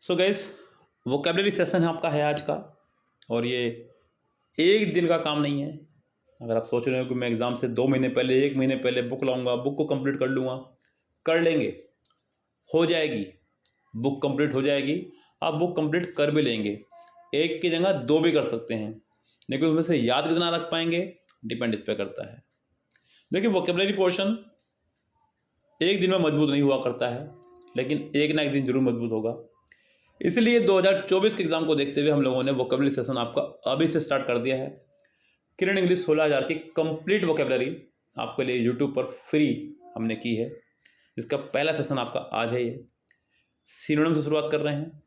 सो gas vocabulary session आपका है आज का, और ये एक दिन का काम नहीं है। अगर आप सोच रहे हो कि मैं एग्ज़ाम से 2 महीने पहले 1 महीने पहले बुक लाऊंगा, बुक को कंप्लीट कर लूँगा, कर लेंगे, हो जाएगी, बुक कंप्लीट हो जाएगी। आप बुक कंप्लीट कर भी लेंगे, एक की जगह 2 भी कर सकते हैं, लेकिन उसमें से याद कितना रख पाएंगे डिपेंड इस पर करता है। देखिए वोकेबलरी पोर्शन एक दिन में मजबूत नहीं हुआ करता है, लेकिन एक ना एक दिन जरूर मजबूत होगा। इसलिए 2024 के एग्ज़ाम को देखते हुए हम लोगों ने वोकेबलरी सेशन आपका अभी से स्टार्ट कर दिया है। किरण इंग्लिश 16,000 की कंप्लीट वोकेबलरी आपके लिए यूट्यूब पर फ्री हमने की है। इसका पहला सेशन आपका आज है। ये सिनोनिम से शुरुआत कर रहे हैं।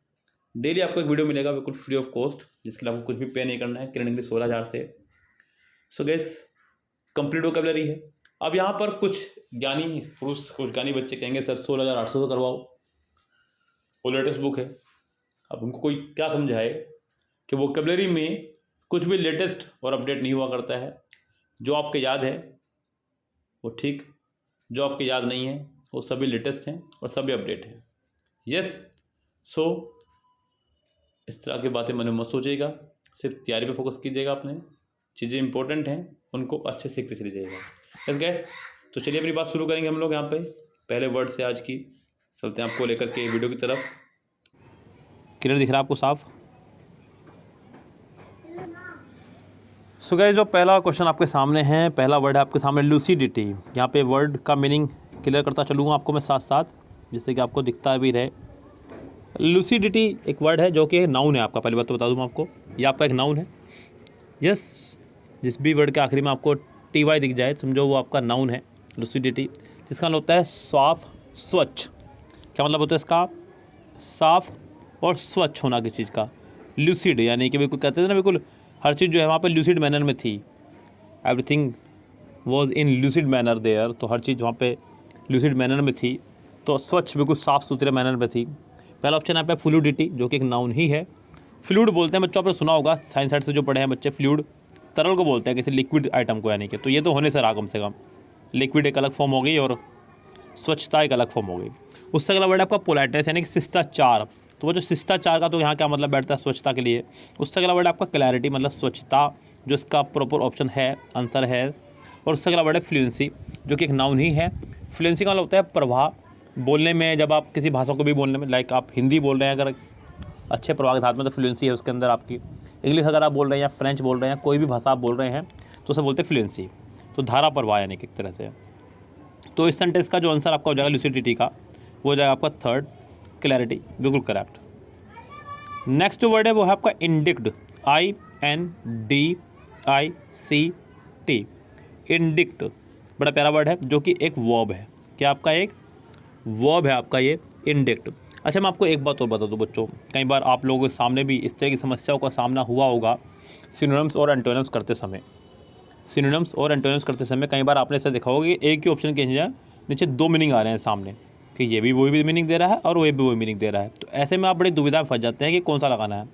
डेली आपको एक वीडियो मिलेगा बिल्कुल फ्री ऑफ कॉस्ट, जिसके लिए आपको कुछ भी पे नहीं करना है। किरण इंग्लिश 16,000 से। सो गैस कंप्लीट वोकेबलरी है। अब यहाँ पर कुछ ज्ञानी पुरुष, कुछ ज्ञानी बच्चे कहेंगे सर 16,800 से करवाओ, वो लेटेस्ट बुक है। अब उनको कोई क्या समझाए कि वोकेबलरी में कुछ भी लेटेस्ट और अपडेट नहीं हुआ करता है। जो आपके याद है वो ठीक, जो आपके याद नहीं है वो सभी लेटेस्ट हैं और सभी अपडेट हैं। यस, सो इस तरह की बातें मन में मत सोचिएगा, सिर्फ तैयारी पे फोकस कीजिएगा। अपने चीज़ें इंपॉर्टेंट हैं, उनको अच्छे से सीखते चले जाइएगा। यस गैस, तो चलिए अपनी बात शुरू करेंगे हम लोग यहाँ पे पहले वर्ड से आज की। चलते हैं आपको लेकर के वीडियो की तरफ। क्लियर दिख रहा है आपको साफ? सो गाइस, जो पहला क्वेश्चन आपके सामने है, पहला वर्ड है आपके सामने लूसिडिटी। यहाँ पे वर्ड का मीनिंग क्लियर करता चलूँगा आपको मैं साथ साथ, जिससे कि आपको दिखता भी रहे। लूसिडिटी एक वर्ड है जो कि नाउन है आपका। पहली बात तो बता दूँ मैं आपको, ये आपका एक नाउन है। यस, जिस भी वर्ड के आखिरी में आपको TY दिख जाए समझो वो आपका नाउन है लूसिडिटी, जिसका मतलब होता है साफ स्वच्छ। क्या मतलब होता है इसका? साफ और स्वच्छ होना किसी चीज़ का। लूसिड यानी कि बिल्कुल कहते हैं ना, बिल्कुल हर चीज़ जो है वहाँ पे लूसिड मैनर में थी। Everything was in lucid manner there, तो हर चीज़ वहाँ पे लूसिड मैनर में थी, तो स्वच्छ बिल्कुल साफ़ सुथरे मैनर में थी। पहला ऑप्शन यहाँ पे फ्लूडिटी, जो कि एक नाउन ही है। फ्लूड बोलते हैं बच्चों, आपने सुना होगा साइंस साइड से जो पढ़े हैं बच्चे, फ्लूड तरल को बोलते हैं, किसी लिक्विड आइटम को, यानी कि तो ये तो होने से रहा कम से कम। लिक्विड एक अलग फॉर्म हो गई और स्वच्छता एक अलग फॉर्म हो गई। उससे अगला वर्ड आपका पोलाइटनेस यानी कि शिष्टाचार। तो वो जो शिष्टाचार का तो यहाँ क्या मतलब बैठता है स्वच्छता के लिए। उससे अगला वर्ड आपका क्लैरिटी, मतलब स्वच्छता, जो इसका प्रॉपर ऑप्शन है, आंसर है। और उससे अगला वर्ड है फ्लुएंसी, जो कि एक नाउन ही है। फ्लुएंसी का मतलब होता है प्रवाह बोलने में, जब आप किसी भाषा को भी बोलने में, लाइक आप हिंदी बोल रहे हैं अगर अच्छे प्रवाह के साथ में, तो फ्लुएंसी है उसके अंदर आपकी। इंग्लिश अगर आप बोल रहे हैं या फ्रेंच बोल रहे हैं, कोई भी भाषा आप बोल रहे हैं तो उसे बोलते हैं फ्लुएंसी। तो धारा प्रवाह यानी कि एक तरह से। तो इस सेंटेंस का जो आंसर आपका हो जाएगा लूसिडिटी का, वो हो जाएगा आपका थर्ड, क्लैरिटी, बिल्कुल करेक्ट। नेक्स्ट जो वर्ड है वो है आपका इंडिक्ट, INDICT, इंडिक्ट। बड़ा प्यारा वर्ड है जो कि एक वर्ब है। क्या आपका एक वर्ब है आपका ये इंडिक्ट। अच्छा, मैं आपको एक बात और बता दूं बच्चों, कई बार आप लोगों के सामने भी इस तरह की समस्याओं का सामना हुआ होगा सिनोनिम्स और एंटोनिम्स करते समय। सिनोनिम्स और एंटोनिम्स करते समय कई बार आपने ऐसा देखा होगा कि एक ही ऑप्शन के नीचे 2 मीनिंग आ रहे हैं सामने, कि ये भी वही भी मीनिंग दे रहा है और वो भी वही मीनिंग दे रहा है। तो ऐसे में आप बड़ी दुविधा में फंस जाते हैं कि कौन सा लगाना है।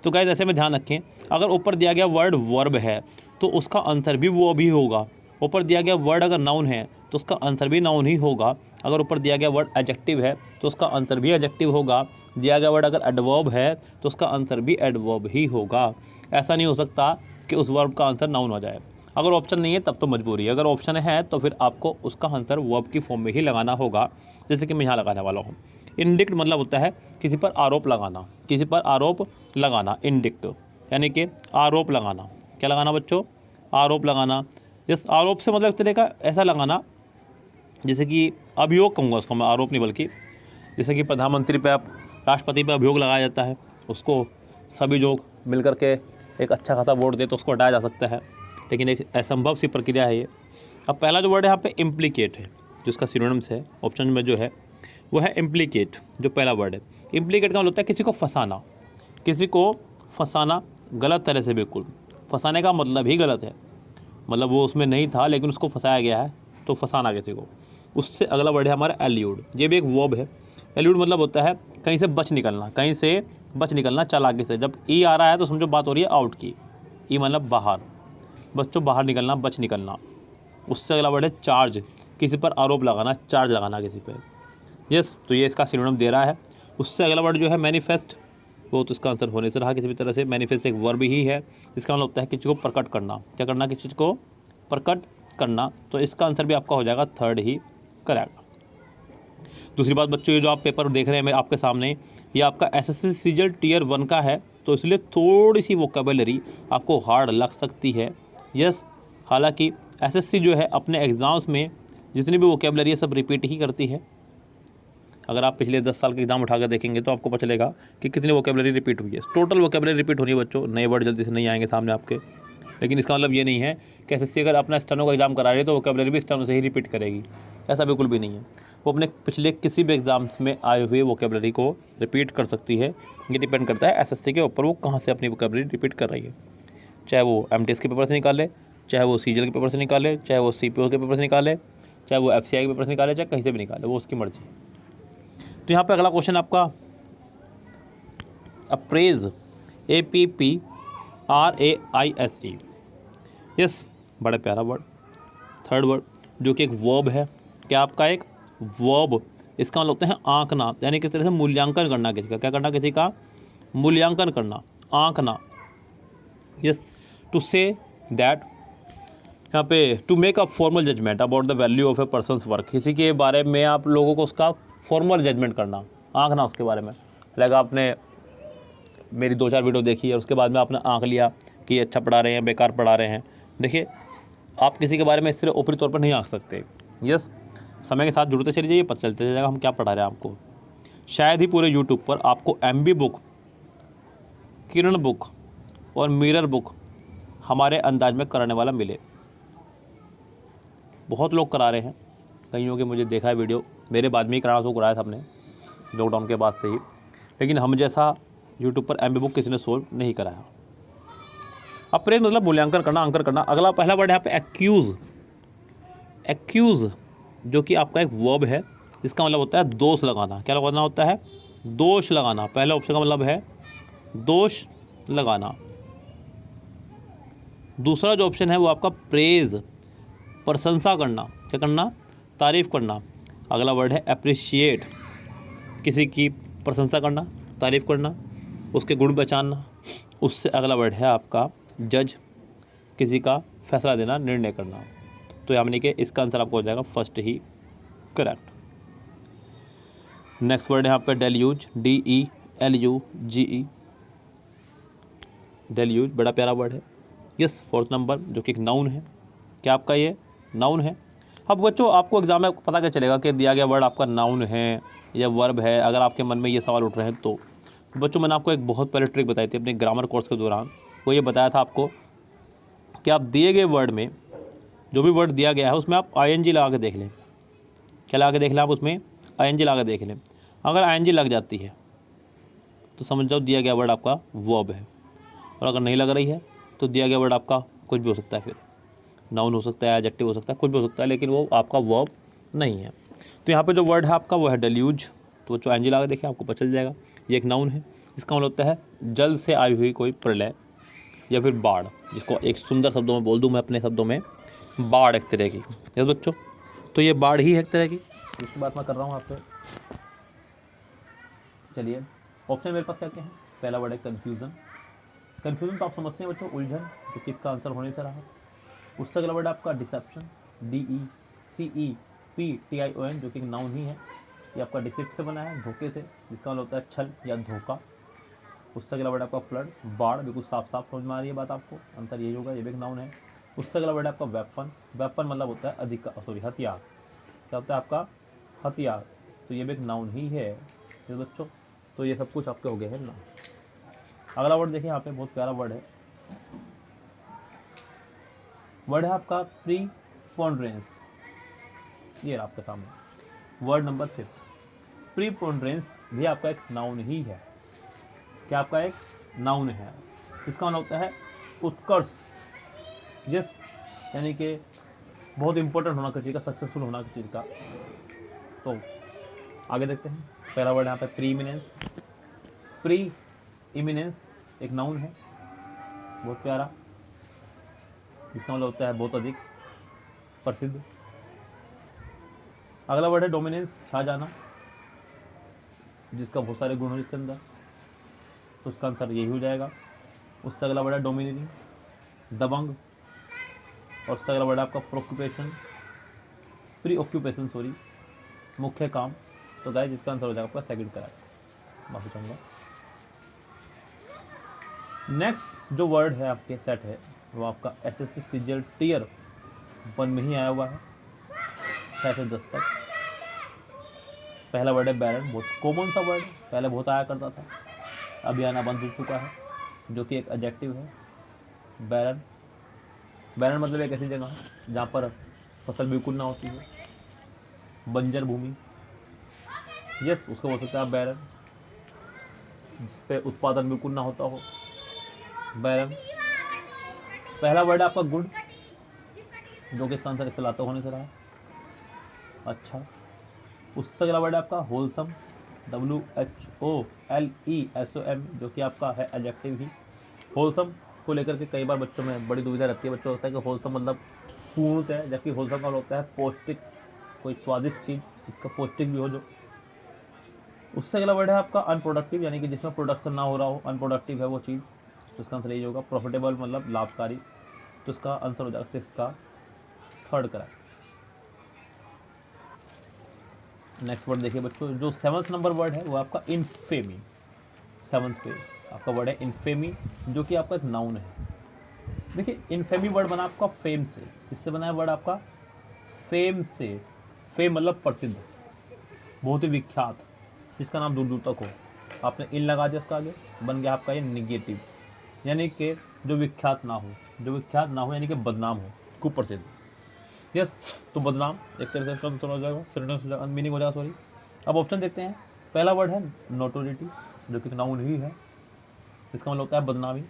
तो गाइस ऐसे में ध्यान रखें, अगर ऊपर दिया गया वर्ड वर्ब है तो उसका आंसर भी वो भी होगा। ऊपर दिया गया वर्ड अगर नाउन है तो उसका आंसर भी नाउन ही होगा। अगर ऊपर दिया गया वर्ड एडजेक्टिव है तो उसका आंसर भी एडजेक्टिव होगा। दिया गया वर्ड अगर एडवर्ब है तो उसका आंसर भी एडवर्ब ही होगा। ऐसा नहीं हो सकता कि उस वर्ब का आंसर नाउन हो जाए। अगर ऑप्शन नहीं है तब तो मजबूरी है, अगर ऑप्शन है तो फिर आपको उसका आंसर वर्ब की फॉर्म में ही लगाना होगा, जैसे कि मैं यहाँ लगाने वाला हूँ। इंडिक्ट मतलब होता है किसी पर आरोप लगाना, किसी पर आरोप लगाना। इंडिक्ट यानी कि आरोप लगाना। क्या लगाना बच्चों? आरोप लगाना। जिस आरोप से मतलब एक तरह का ऐसा लगाना, जैसे कि अभियोग कहूँगा उसको मैं, आरोप नहीं बल्कि, जैसे कि प्रधानमंत्री पे, आप राष्ट्रपति पे अभियोग लगाया जाता है, उसको सभी लोग मिल करके एक अच्छा खासा वोट दे तो उसको हटाया जा सकता है, लेकिन एक असंभव सी प्रक्रिया है ये। अब पहला जो वर्ड है यहाँ पे इम्प्लीकेट है, जिसका सिनोनिम्स है ऑप्शन में जो है वो है इम्प्लीकेट। जो पहला वर्ड है इम्प्लीकेट का मतलब होता है किसी को फंसाना, किसी को फंसाना गलत तरह से। बिल्कुल फंसाने का मतलब ही गलत है, मतलब वो उसमें नहीं था लेकिन उसको फंसाया गया है, तो फंसाना किसी को। उससे अगला वर्ड है हमारा एल्यूड। ये भी एक वर्ब है। एल्यूड मतलब होता है कहीं से बच निकलना, कहीं से बच निकलना चालाकी से। जब ई आ रहा है तो समझो बात हो रही है आउट की। ई मतलब बाहर, बच्चों बाहर निकलना, बच निकलना। उससे अगला वर्ड है चार्ज, किसी पर आरोप लगाना, चार्ज लगाना किसी पे। यस, तो ये इसका सिनोनिम दे रहा है। उससे अगला वर्ड जो है मैनिफेस्ट, वो तो इसका आंसर होने से रहा किसी भी तरह से। मैनिफेस्ट एक वर्ब ही है, इसका मतलब होता है किसी को प्रकट करना। क्या करना? किसी चीज़ को प्रकट करना। तो इसका आंसर भी आपका हो जाएगा थर्ड ही करेक्ट। दूसरी बात बच्चों, ये जो आप पेपर देख रहे हैं मैं आपके सामने, ये आपका एसएससी सीजीएल टियर 1 का है, तो इसलिए थोड़ी सी वोकेबलरी आपको हार्ड लग सकती है। यस, हालांकि एसएससी जो है अपने एग्ज़ाम्स में जितनी भी वोकेबलरी है सब रिपीट ही करती है। अगर आप पिछले 10 साल के एग्जाम उठाकर देखेंगे तो आपको पता चलेगा कि कितनी वोकेबलरी रिपीट हुई है। टोटल वोकेबलरी रिपीट होनी है बच्चों, नए वर्ड जल्दी से नहीं आएंगे सामने आपके। लेकिन इसका मतलब ये नहीं है कि एसएससी अगर अपना स्टेनो का एग्जाम करा रही है तो वोकेबलरी भी स्टेनो से ही रिपीट करेगी, ऐसा बिल्कुल भी नहीं है। वो अपने पिछले किसी भी एग्जाम्स में आए हुए वोकेबलरी को रिपीट कर सकती है। ये डिपेंड करता है एसएससी के ऊपर वो कहाँ से अपनी वोकेबलरी रिपीट कर रही है। चाहे वो एमटीएस के पेपर से निकाले, चाहे वो सीजीएल के पेपर से निकाले, चाहे वो सीपीओ के पेपर से निकाले, चाहे वो एफसीआई के पेपर से निकाले, चाहे कहीं से भी निकाले, वो उसकी मर्जी है। तो यहाँ पे अगला क्वेश्चन आपका अप्रेज, APPRAISE। यस, बड़ा प्यारा वर्ड, थर्ड वर्ड जो कि एक वर्ब है। क्या आपका एक वर्ब, इसका मतलब होता है आंकना, यानी किस तरह से मूल्यांकन करना किसी का। क्या करना? किसी का मूल्यांकन करना, आंकना। यस, टू से दैट, यहाँ पे to make a formal judgement about the value of a person's work, किसी के बारे में आप लोगों को उसका फॉर्मल जजमेंट करना, आंकना उसके बारे में। लाइक आपने मेरी 2-4 वीडियो देखी है, उसके बाद में आपने आंक लिया कि ये अच्छा पढ़ा रहे हैं, बेकार पढ़ा रहे हैं। देखिए, आप किसी के बारे में इस तरह ऊपरी तौर पर नहीं आंक सकते। यस, समय के साथ जुड़ते चले जाइए, पता चलते जाएगा हम क्या पढ़ा रहे हैं आपको। शायद ही पूरे यूट्यूब पर आपको MB बुक, किरण बुक और मिरर बुक हमारे अंदाज में कराने वाला मिले। बहुत लोग करा रहे हैं, कईयों के मुझे देखा है वीडियो, मेरे बाद में ही कराना शुरू कराया था हमने लॉकडाउन के बाद से ही, लेकिन हम जैसा यूट्यूब पर MB बुक किसी ने सोल्व नहीं कराया। अप्रेज मतलब मूल्यांकन करना, अंकन करना। अगला पहला वर्ड है यहाँ पे एक्यूज़। एक्यूज़ जो कि आपका एक वर्ब है, जिसका मतलब होता है दोष लगाना। क्या लगाना होता है? दोष लगाना। पहला ऑप्शन का मतलब है दोष लगाना। दूसरा जो ऑप्शन है वो आपका प्रेज, प्रशंसा करना। क्या करना? तारीफ़ करना। अगला वर्ड है अप्रिशिएट, किसी की प्रशंसा करना, तारीफ़ करना, उसके गुण पहचानना। उससे अगला वर्ड है आपका जज, किसी का फैसला देना, निर्णय करना। तो यानी कि इसका आंसर आपको हो जाएगा फर्स्ट ही करेक्ट। नेक्स्ट वर्ड है यहाँ पे डेल्यूज, DELUGE, डेल्यूज, बड़ा प्यारा वर्ड है। यस, फोर्थ नंबर जो कि एक नाउन है। क्या आपका ये नाउन है? अब बच्चों आपको एग्जाम में पता क्या चलेगा कि दिया गया वर्ड आपका नाउन है या वर्ब है, अगर आपके मन में ये सवाल उठ रहे हैं तो बच्चों मैंने आपको एक बहुत पहले ट्रिक बताई थी अपने ग्रामर कोर्स के दौरान। वो ये बताया था आपको कि आप दिए गए वर्ड में जो भी वर्ड दिया गया है उसमें आप ING लगा के देख लें। क्या लगा के देख लें आप? उसमें ING लगा के देख लें। अगर ING लग जाती है तो समझ जाओ दिया गया वर्ड आपका वर्ब है, और अगर नहीं लग रही है तो दिया गया वर्ड आपका कुछ भी हो सकता है, फिर नाउन हो सकता है, एडजेक्टिव हो सकता है, कुछ भी हो सकता है, लेकिन वो आपका वर्ब नहीं है। तो यहाँ पे जो वर्ड है आपका वो है डेल्यूज। तो जो ING लगा के देखिए आपको पता चल जाएगा ये एक नाउन है। इसका मतलब होता है जल से आई हुई कोई प्रलय या फिर बाढ़, जिसको एक सुंदर शब्दों में बोल दूँ मैं अपने शब्दों में, बाढ़ एक तरह की। यस बच्चों, तो ये बाढ़ ही है एक तरह की, इसकी बात मैं कर रहा हूँ आपसे। चलिए ऑप्शन मेरे पास क्या क्या है? पहला वर्ड है कन्फ्यूज़न। कन्फ्यूज़न तो आप समझते हैं बच्चों, उलझन, जो कि इसका आंसर होने से रहा। उससे अगला वर्ड आपका डिसेप्शन, DECEPTION, जो कि एक नाउन ही है। ये आपका डिसेप्ट से बना है, धोखे से, जिसका मतलब होता है छल या धोखा। उससे अगला वर्ड आपका फ्लड, बाढ़, बिल्कुल साफ साफ समझ में आ रही है बात आपको, आंसर यही होगा, ये भी एक नाउन है। उससे अगला वर्ड आपका वेपन। वेपन मतलब होता है हथियार। क्या होता है आपका? हथियार। तो ये भी एक नाउन ही है ये बच्चों। तो ये सब कुछ आपके हो गए हैं ना। अगला वर्ड देखिए यहाँ पे, बहुत प्यारा वर्ड है। वर्ड है आपका प्रीपोंड्रेंस। ये आपके सामने वर्ड नंबर 5। प्रीपोंड्रेंस भी आपका एक नाउन ही है। क्या आपका एक नाउन है? इसका मतलब होता है उत्कर्ष, जिस यानी कि बहुत इंपॉर्टेंट होना किसी का, सक्सेसफुल होना किसी का। तो आगे देखते हैं। पहला वर्ड यहाँ पे प्री इमिनेंस। प्री इमिनेंस एक नाउन है, बहुत प्यारा, जिसका मतलब होता है बहुत अधिक, प्रसिद्ध। अगला वर्ड है डोमिनेंस, छा जाना। जिसका बहुत सारे गुण हो इसके अंदर, तो उसका आंसर यही हो जाएगा। उससे अगला वर्ड है डोमिनेटिंग, दबंग, और उससे अगला वर्ड है आपका प्री ऑक्यूपेशन सॉरी, मुख्य काम। तो गाइस इसका आंसर हो जाएगा आपका सेकंड करेक्ट। माफी चाहूँगा। नेक्स्ट जो वर्ड है आपके सेट है वो आपका एसएससी सीजीएल टियर 1 में ही आया हुआ है, 6 से 10 तक। पहला वर्ड है बैरन, बहुत कॉमन सा वर्ड, पहले बहुत आया करता था, अभी आना बंद हो चुका है, जो कि एक एडजेक्टिव है। बैरन, बैरन मतलब एक ऐसी जगह है जहाँ पर फसल बिल्कुल ना होती है, बंजर भूमि, यस उसको बोल सकते हैं आप बैरन, जिस पे उत्पादन बिल्कुल ना होता हो, बैरन। पहला वर्ड है आपका गुड, जो कि इसका आंसर इस्तेलाता होने से रहा। अच्छा, उससे अगला वर्ड है आपका होलसम, WHOLESOM, जो कि आपका है एडजेक्टिव ही। होलसम को लेकर के कई बार बच्चों में बड़ी दुविधा रहती है, बच्चों को होता है कि होलसम मतलब पूर्ण है, जबकि होलसम का होता है पौष्टिक, कोई स्वादिष्ट चीज़ इसका पौष्टिक भी हो जो। उससे अगला वर्ड है आपका अनप्रोडक्टिव, यानी कि जिसमें प्रोडक्शन ना हो रहा हो, अनप्रोडक्टिव है वो चीज़, तो इसका आंसर यही होगा। प्रॉफिटेबल मतलब लाभकारी, तो इसका आंसर हो जाएगा 6 का थर्ड करेक्ट। नेक्स्ट वर्ड देखिए बच्चों, जो 7th नंबर वर्ड है वो आपका इनफेमी, 7th पे आपका वर्ड है इनफेमी, जो कि आपका एक नाउन है। देखिए इनफेमी वर्ड बना आपका फेम से, किससे बना है वर्ड आपका? फेम से। फेम मतलब प्रसिद्ध, बहुत ही विख्यात, जिसका नाम दूर दूर तक हो। आपने इन लगा दिया उसका आगे, बन गया आपका ये निगेटिव, यानी कि जो विख्यात ना हो, जो विख्यात ना हो यानी कि बदनाम हो, खूब प्रसिद्ध। यस, तो बदनाम एक तरह से हो जाएगा, मीनिंग हो जाएगा सॉरी। अब ऑप्शन देखते हैं। पहला वर्ड है नोटोरिटी, जो कि नाउन ही है, इसका मतलब होता है बदनामी।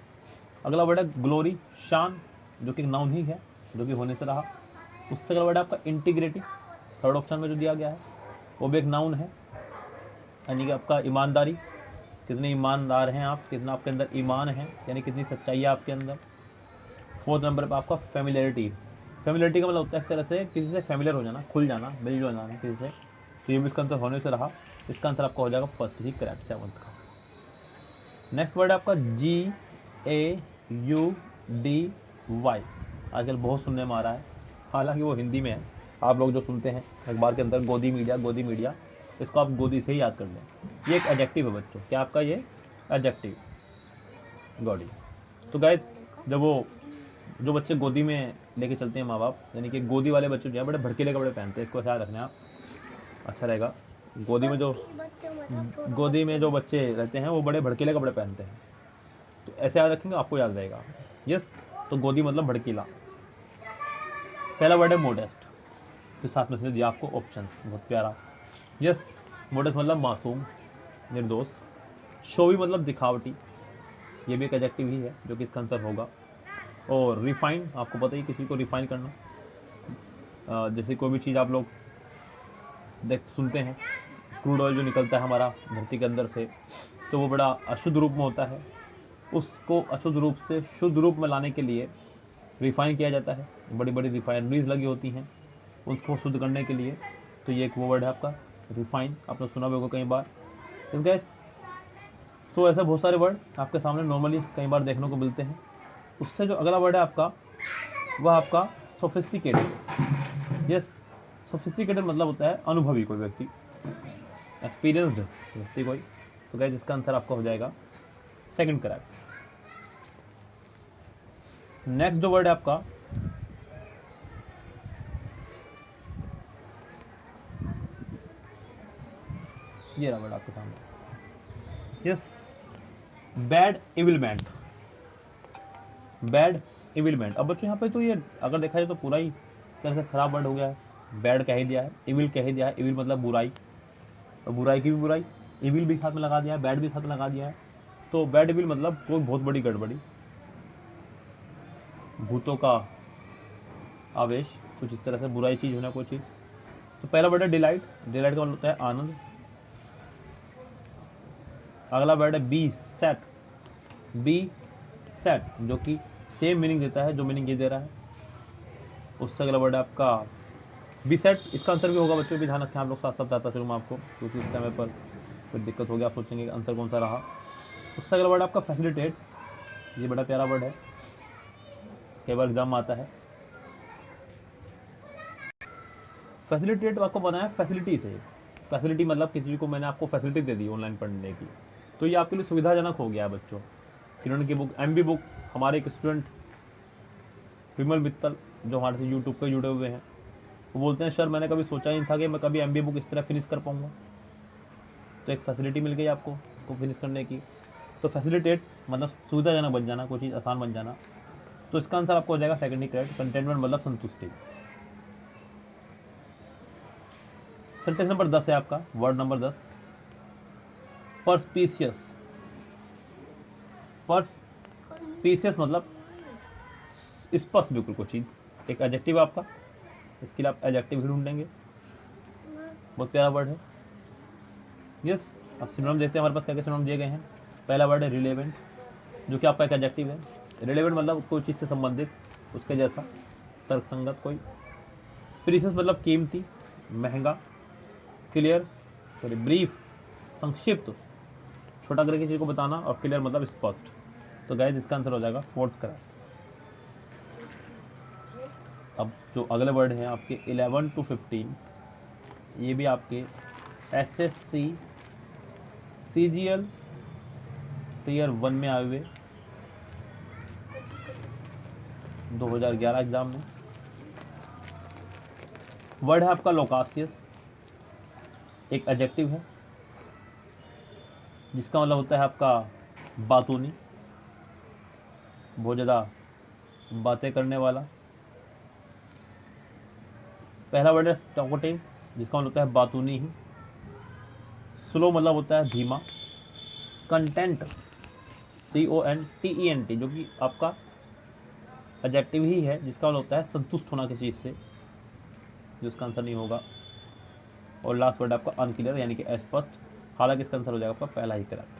अगला वर्ड है ग्लोरी, शान, जो कि नाउन ही है, जो कि होने से रहा। उससे अगला वर्ड है आपका इंटीग्रिटी, थर्ड ऑप्शन में जो दिया गया है वो भी एक नाउन है, यानी कि आपका ईमानदारी, कितने ईमानदार हैं आप, कितना आपके अंदर ईमान है, यानी कितनी सच्चाई है आपके अंदर। फोर्थ नंबर पर आपका फेमिलियरिटी, फेमिलियरिटी का मतलब होता है एक तरह से किसी से फेमिलियर हो जाना, खुल जाना, मिल जाना किसी से, तो ये भी इसका आंसर होने से रहा। इसका आंसर आपका हो जाएगा फर्स्ट ही करेक्ट, 7th का। नेक्स्ट वर्ड है आपका GAUDY, आजकल बहुत सुनने में आ रहा है, हालांकि वो हिंदी में है। आप लोग जो सुनते हैं अखबार के अंदर गोदी मीडिया, गोदी मीडिया, इसको आप गोदी से ही याद कर लें। ये एक एडजेक्टिव है बच्चों, क्या आपका ये एडजेक्टिव गॉडी। तो गाइस जब वो जो बच्चे गोदी में लेके चलते हैं माँ बाप, यानी कि गोदी वाले बच्चे जो है बड़े भड़कीले कपड़े पहनते हैं, इसको याद रखना आप, अच्छा रहेगा। गोदी में जो बच्चे रहते हैं वो बड़े भड़कीले कपड़े पहनते हैं, तो ऐसे याद रखेंगे आपको याद रहेगा। यस, तो गोदी मतलब भड़कीला। पहला वर्ड है मोडेस्ट, फिर साथ में से दिया आपको ऑप्शन, बहुत प्यारा। यस, मोडेस्ट मतलब मासूम, निर्दोष। शोवी मतलब दिखावटी, ये भी एक एडजेक्टिव ही है, जो कि इसका आंसर होगा। और रिफाइन, आपको पता ही किसी को रिफाइन करना, जैसे कोई भी चीज़ आप लोग सुनते हैं, क्रूड ऑयल जो निकलता है हमारा धरती के अंदर से, तो वो बड़ा अशुद्ध रूप में होता है, उसको अशुद्ध रूप से शुद्ध रूप में लाने के लिए रिफाइन किया जाता है, बड़ी बड़ी रिफाइनरीज लगी होती हैं उसको शुद्ध करने के लिए, तो ये एक वो वर्ड है आपका रिफाइन, आपने सुना भी होगा कई बार। गैस तो ऐसे बहुत सारे वर्ड आपके सामने नॉर्मली कई बार देखने को मिलते हैं। उससे जो अगला वर्ड है आपका वह आपका सोफिस्टिकेटेड। यस, सोफिस्टिकेटेड मतलब होता है अनुभवी कोई व्यक्ति, एक्सपीरियंस्ड व्यक्ति कोई, तो गैस इसका आंसर आपका हो जाएगा 2nd करेक्ट। नेक्स्ट जो वर्ड है आपका ये रहा वर्ड आपके सामने। Yes, bad element, bad element. अब बच्चों यहाँ पे तो ये अगर देखा जाए तो पूरा ही तरह से खराब वर्ड हो गया है, बैड कह ही दिया है, इविल कह ही दिया है, इविल मतलब बुराई, और बुराई की भी बुराई, इविल भी साथ में लगा दिया है, बैड भी साथ में लगा दिया है, तो बैड इविल मतलब कोई बहुत बड़ी गड़बड़ी, भूतों का आवेश, कुछ इस तरह से बुराई चीज़ होना कोई चीज़। तो पहला वर्ड है डिलाइट, डिलाइट का मतलब होता है आनंद। अगला वर्ड है बी सेट, बी सेट जो कि सेम मीनिंग देता है जो मीनिंग ये दे रहा है। उससे अगला वर्ड है आपका बी सेट, इसका आंसर भी होगा बच्चों, भी ध्यान रखें आप लोग, साथ साथ बताता चलूँ मैं आपको, क्योंकि इस समय पर फिर दिक्कत हो गया, आप सोचेंगे कि आंसर कौन सा रहा। उससे अगला वर्ड आपका फैसिलिटेट, ये बड़ा प्यारा वर्ड है, कई बार एग्जाम आता है। फैसिलिटेट आपको बनाया फैसिलिटी से, फैसिलिटी मतलब किसी को मैंने आपको फैसिलिटी दे दी ऑनलाइन पढ़ने की, तो ये आपके लिए सुविधाजनक हो गया है बच्चों। किरण की बुक, MB बुक, हमारे एक स्टूडेंट विमल मित्तल जो हमारे से यूट्यूब पे जुड़े हुए हैं, वो बोलते हैं सर मैंने कभी सोचा ही नहीं था कि मैं कभी MB बुक इस तरह फिनिश कर पाऊँगा, तो एक फैसिलिटी मिल गई आपको उसको फिनिश करने की। तो फैसिलिटेट मतलब सुविधाजनक बन जाना, कोई चीज़ आसान बन जाना। तो इसका आंसर आपको हो जाएगा सेकेंडरी करेक्ट। कंटेनमेंट मतलब संतुष्टि। सेंटेंस नंबर 10 है आपका, वर्ड नंबर 10, परस्पीशियस। परस्पीशियस मतलब स्पष्ट बिल्कुल कोई चीज़, एक एडजेक्टिव है आपका, इसके लिए आप एडजेक्टिव ही ढूंढेंगे। बहुत प्यारा वर्ड है। यस, अब सिनोनिम देखते हैं हमारे पास क्या क्या सिनोनिम दिए गए हैं। पहला वर्ड है रिलेवेंट, जो कि आपका एक एडजेक्टिव है। रिलेवेंट मतलब कोई चीज़ से संबंधित, उसके जैसा, तर्कसंगत कोई। प्रीशियस मतलब कीमती, महंगा। क्लियर, ब्रीफ संक्षिप्त, छोटा करके चीज़ को बताना। और क्लियर मतलब स्पष्ट। तो गाइस इसका आंसर हो जाएगा फोर्थ करेक्ट। अब जो अगले वर्ड हैं आपके 11 to 15, ये भी आपके SSC CGL ईयर 1 में आए हुए 2011 एग्जाम में। वर्ड है आपका लोकासियस, एक एडजेक्टिव है जिसका मतलब होता है आपका बातूनी, बहुत ज़्यादा बातें करने वाला। पहला वर्ड है टॉकेटिव, जिसका मतलब होता है बातूनी ही। स्लो मतलब होता है धीमा। कंटेंट CONTENT जो कि आपका एडजेक्टिव ही है, जिसका मतलब होता है संतुष्ट होना किसी चीज़ से, जो इसका आंसर नहीं होगा। और लास्ट वर्ड आपका अनक्लियर यानी कि अस्पष्ट, हालांकि इसका आंसर हो जाएगा आपका पहला ही करेक्ट।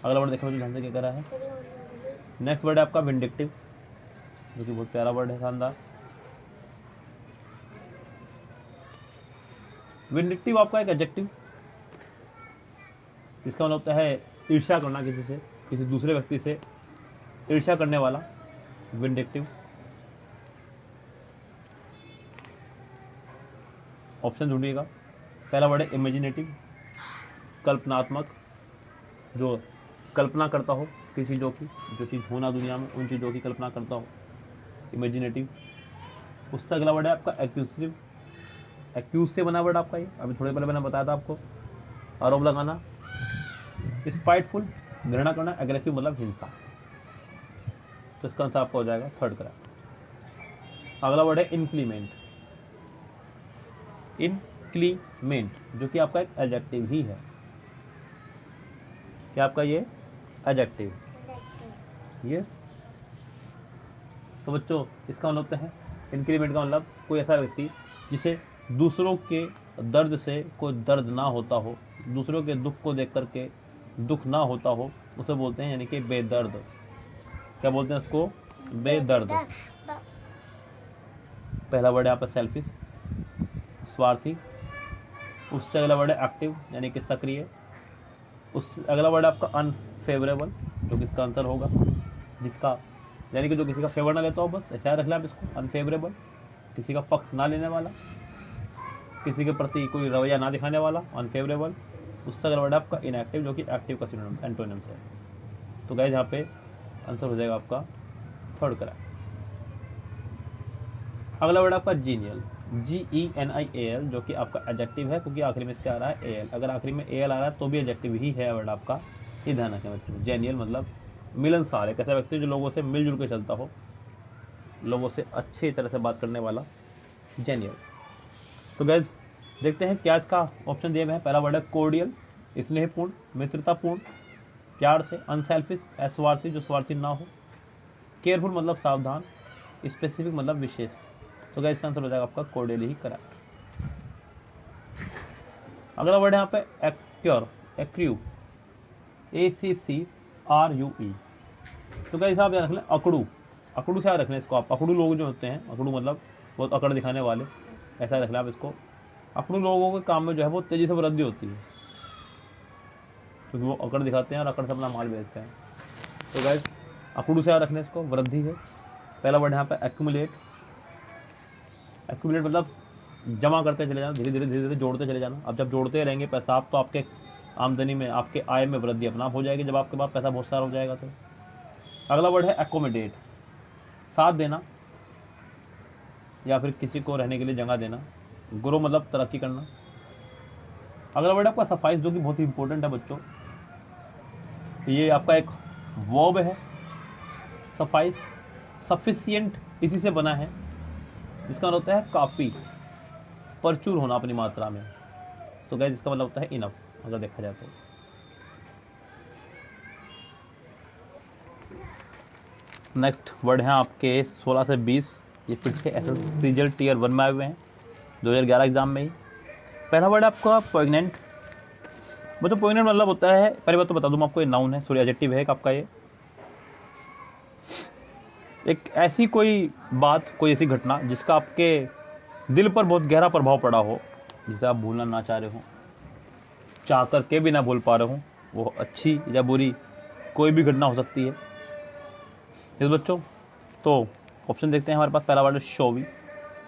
अगला वर्ड देखो ध्यान से क्या कह रहा है। नेक्स्ट वर्ड है आपका विंडिक्टिव, जो कि बहुत प्यारा वर्ड है, शानदार। विंडिक्टिव आपका एक एडजेक्टिव, इसका मतलब होता है ईर्ष्या करना किसी से, किसी दूसरे व्यक्ति से ईर्ष्या करने वाला, विंडिक्टिव। ऑप्शन ढूंढिएगा। पहला वर्ड है इमेजिनेटिव, कल्पनात्मक, जो कल्पना करता हो किसी चीज़ों की, जो चीज़ होना दुनिया में उन चीज़ों की कल्पना करता हो, इमेजिनेटिव। उससे अगला वर्ड है आपका एक्यूसिव, एक्यूज से बना वर्ड आपका ये, अभी थोड़े पहले मैंने बताया था आपको, आरोप लगाना। स्पाइटफुल, घृणा करना। एग्रेसिव मतलब हिंसा। तो इसका आंसर आपका हो जाएगा थर्ड करेक्ट। अगला वर्ड है इंक्लीमेंट, इनक्लीमेंट जो कि आपका एक एडजेक्टिव ही है। क्या आपका ये एडजेक्टिव? यस। तो बच्चों इसका मतलब होता है इंक्रीमेंट का मतलब कोई ऐसा व्यक्ति जिसे दूसरों के दर्द से कोई दर्द ना होता हो, दूसरों के दुख को देख करके दुख ना होता हो, उसे बोलते हैं यानी कि बेदर्द। क्या बोलते हैं उसको? बेदर्द। पहला वर्ड है आपका सेल्फिश, स्वार्थी। उससे अगला वर्ड है एक्टिव यानी कि सक्रिय। उससे अगला वर्ड है आपका अनफेवरेबल, जो कि इसका आंसर होगा, जिसका यानी कि जो किसी का फेवर ना लेता हो, बस ऐसा रख लें आप इसको, अनफेवरेबल, किसी का पक्ष ना लेने वाला, किसी के प्रति कोई रवैया ना दिखाने वाला, अनफेवरेबल। उससे अगला वर्ड है आपका इनएक्टिव, जो कि एक्टिव का सिनोनिम एंटोनिम्स है। तो गाइस यहाँ पे आंसर हो जाएगा आपका थर्ड करेक्ट। अगला वर्ड आपका जीनियल, GENIAL, जो कि आपका एडजेक्टिव है, क्योंकि आखिरी में इसका आ रहा है AL। अगर आखिरी में AL आ रहा है तो भी एडजेक्टिव ही है वर्ड आपका, ये ध्यान रखें बच्चों। जेनियल मतलब मिलनसार, एक ऐसा व्यक्ति जो लोगों से मिलजुल के चलता हो, लोगों से अच्छी तरह से बात करने वाला, जेनियल। तो गैस देखते हैं क्या इसका ऑप्शन दिए गए हैं। पहला वर्ड है कोर्डियल, स्नेहपूर्ण, मित्रतापूर्ण, प्यार से। अनसेल्फिश, अस्वार्थी, जो स्वार्थी ना हो। केयरफुल मतलब सावधान। स्पेसिफिक मतलब विशेष। तो गैस इसका आंसर हो जाएगा आपका कोर्डियल ही करेक्ट। अगला वर्ड है यहाँ पे एक्योर, एक्रू, ACCRUE। तो गैस आप याद रख लें अकड़ू, अकड़ू से याद रखना इसको आप। अकड़ू लोग जो होते हैं, अकड़ू मतलब बहुत अकड़ दिखाने वाले, ऐसा रखना आप इसको। अकड़ू लोगों के काम में जो है वो तेज़ी से वृद्धि होती है, क्योंकि वो अकड़ दिखाते हैं और अकड़ से अपना माल बेचते हैं। तो गाइस अकड़ू से याद रखना इसको, वृद्धि है। पहला वर्ड यहाँ पे एक्यूमुलेट। एक्यूमुलेट मतलब जमा करते चले जाना, धीरे धीरे धीरे धीरे जोड़ते चले जाना। अब जब जोड़ते रहेंगे पैसा आप, तो आपके आमदनी में, आपके आय में वृद्धि अपना आप हो जाएगी, जब आपके पास पैसा बहुत सारा हो जाएगा। तो अगला वर्ड है एकोमोडेट, साथ देना या फिर किसी को रहने के लिए जगह देना। ग्रो मतलब तरक्की करना। अगला वर्ड आपका सफाइस, जो कि बहुत ही इंपॉर्टेंट है बच्चों। ये आपका एक वर्ब है, सफाइस, सफिशिएंट इसी से बना है, जिसका मतलब होता है काफ़ी, प्रचुर होना अपनी मात्रा में। तो गाइस इसका मतलब होता है इनफ, अगर देखा जाए तो। नेक्स्ट वर्ड हैं आपके 16 से 20, ये फिर से एसएससीजीएल टीयर 1 में आए हुए हैं 2011 एग्जाम में ही। पहला वर्ड आपका पोइग्नेंट। मतलब पोइग्नेंट मतलब होता है, पहले बात तो बता दूं मैं आपको, ये नाउन है, सॉरी एडजेक्टिव है आपका। ये एक ऐसी कोई बात, कोई ऐसी घटना जिसका आपके दिल पर बहुत गहरा प्रभाव पड़ा हो, जिसे आप भूलना ना चाह रहे हो, चाह कर के भी ना भूल पा रहे हो। वो अच्छी या बुरी कोई भी घटना हो सकती है। इस बच्चों तो ऑप्शन देखते हैं हमारे पास। पहला वर्ड है शोवी,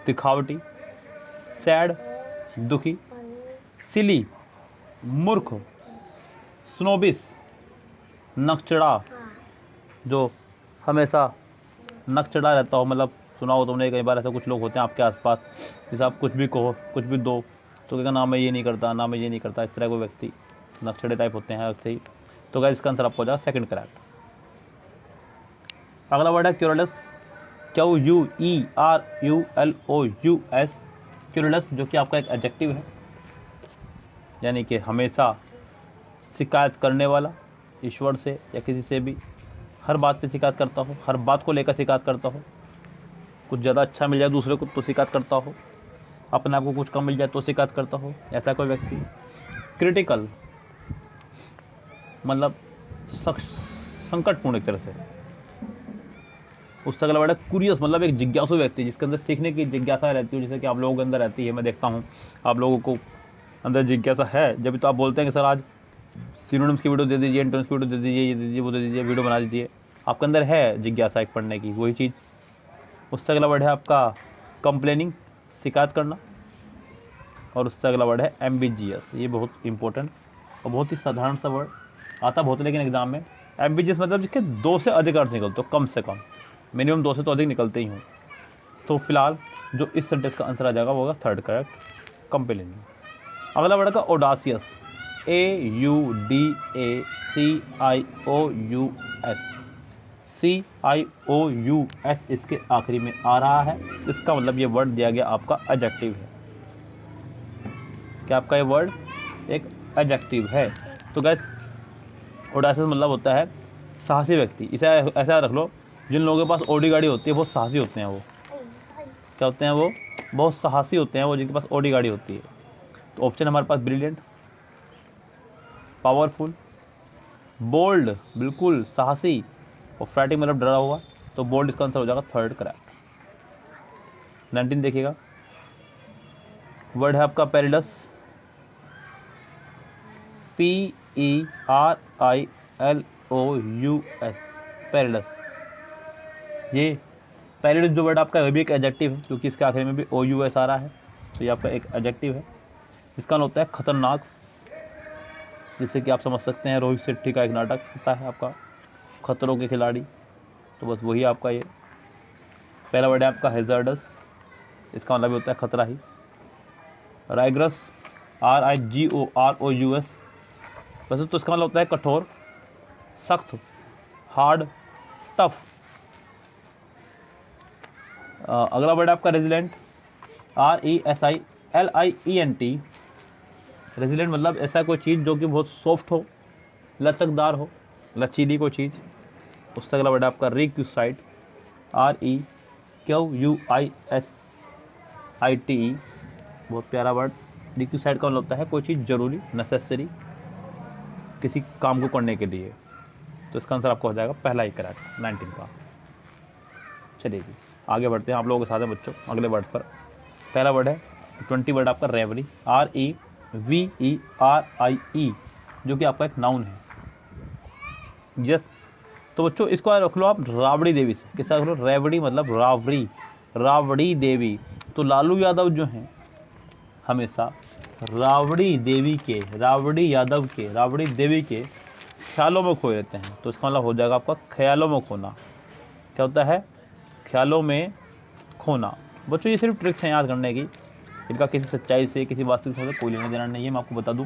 दिखावटी, सैड दुखी, सिली मूर्ख, स्नोबिस नकचड़ा, जो हमेशा नकचड़ा रहता हो। मतलब सुना हो तुमने कई बार, ऐसा कुछ लोग होते हैं आपके आसपास, जैसे आप कुछ भी कहो, कुछ भी दो तो कहेगा ना मैं ये नहीं करता, ना मैं ये नहीं करता, इस तरह कोई व्यक्ति नकचड़े टाइप होते हैं अक्सर ही। तो गाइस इसका आंसर आपको हो जाएगा सेकंड करेक्ट। अगला वर्ड है क्यूरलस, QUERULOUS, क्यूरलस, जो कि आपका एक एडजेक्टिव है, यानी कि हमेशा शिकायत करने वाला, ईश्वर से या किसी से भी हर बात पे शिकायत करता हो, हर बात को लेकर शिकायत करता हो। कुछ ज़्यादा अच्छा मिल जाए दूसरे को तो शिकायत करता हो, अपने आप को कुछ कम मिल जाए तो शिकायत करता हो, ऐसा कोई व्यक्ति। क्रिटिकल मतलब संकटपूर्ण एक तरह से। उससे अगला वर्ड है क्यूरियस, मतलब एक जिज्ञासु व्यक्ति, जिसके अंदर सीखने की जिज्ञासा रहती है, जैसे कि आप लोगों के अंदर रहती है। मैं देखता हूँ आप लोगों को अंदर जिज्ञासा है, जब तो आप बोलते हैं कि सर आज सिनोनिम्स की वीडियो दे दीजिए, एंटोनिम्स की वीडियो दे दीजिए, ये दे दीजिए, वो दे दीजिए, वीडियो बना दीजिए। आपके अंदर है जिज्ञासा एक पढ़ने की, वही चीज़। उससे अगला वर्ड है आपका कंप्लेनिंग, शिकायत करना। और उससे अगला वर्ड है एम्बिजियस, ये बहुत इंपॉर्टेंट और बहुत ही साधारण सा वर्ड आता बहुत है लेकिन एग्जाम में। एम्बिजियस मतलब जिसके 2 से अधिक अर्थ निकलते हो, कम से कम, मिनिमम 2 से तो अधिक निकलते ही हों। तो फिलहाल जो इस सेंटेंस का आंसर आ जाएगा वो होगा थर्ड करेक्ट, कंप्लेनिंग। अगला वर्ड का ओडासियस, AUDACIOUS, इसके आखिरी में आ रहा है। इसका मतलब ये वर्ड दिया गया आपका एडजेक्टिव है। क्या आपका ये वर्ड एक एडजेक्टिव है? तो गाइस ओडासियस मतलब होता है साहसी व्यक्ति। इसे ऐसा रख लो, जिन लोगों के पास ऑडी गाड़ी होती है बहुत साहसी होते हैं। वो क्या होते हैं? वो बहुत साहसी होते हैं, वो जिनके पास ऑडी गाड़ी होती है। तो ऑप्शन हमारे पास ब्रिलियंट, पावरफुल, बोल्ड बिल्कुल साहसी, और फ्रैटिक मतलब डरा हुआ। तो बोल्ड इसका आंसर हो जाएगा थर्ड करेक्ट। 19 देखिएगा, वर्ड है आपका पेरिडस, PERILOUS, पेरिडस। ये पेरिडस जो वर्ड आपका, वह भी एक एडजेक्टिव है, क्योंकि इसके आखिर में भी OUS आ रहा है। तो ये आपका एक एडजेक्टिव है। इसका होता है खतरनाक, जैसे कि आप समझ सकते हैं रोहित शेट्टी का एक नाटक होता है आपका खतरों के खिलाड़ी, तो बस वही आपका ये पहला वर्ड है आपका हैज़ार्डस, इसका मतलब होता है खतरा ही। राइग्रस, RIGOROUS, वैसे तो इसका मतलब होता है कठोर, सख्त, हार्ड, टफ। अगला वर्ड है आपका रेजिलेंट, RESILIENT, रेजिलेंट मतलब ऐसा कोई चीज़ जो कि बहुत सॉफ्ट हो, लचकदार हो, लचीली कोई चीज़। उससे अगला वर्ड है आपका रिक्विसाइट, REQUISITE, बहुत प्यारा वर्ड। रिक्विसाइट का मतलब होता है कोई चीज़ जरूरी, नेसेसरी, किसी काम को करने के लिए। तो इसका आंसर आपको हो जाएगा पहला ही करेक्ट 19 का। चलिए जी आगे बढ़ते हैं आप लोगों के साथ हैं बच्चों अगले वर्ड पर। पहला वर्ड है 20 वर्ड आपका रेवरी, REVERIE, जो कि आपका एक नाउन है। यस, तो बच्चों इसको रख लो आप राबड़ी देवी से। किसका रख लो? रेवड़ी मतलब रावड़ी, रावड़ी देवी। तो लालू यादव जो हैं हमेशा रावड़ी देवी के, रावड़ी यादव के, रावड़ी देवी के ख्यालों में खोए रहते हैं। तो इसका मतलब हो जाएगा आपका ख्यालों में खोना। क्या होता है? ख्यालों में खोना। बच्चों ये सिर्फ ट्रिक्स हैं याद करने की, इनका किसी सच्चाई से किसी वास्तविकता से कोई लेना देना नहीं है, मैं आपको बता दूं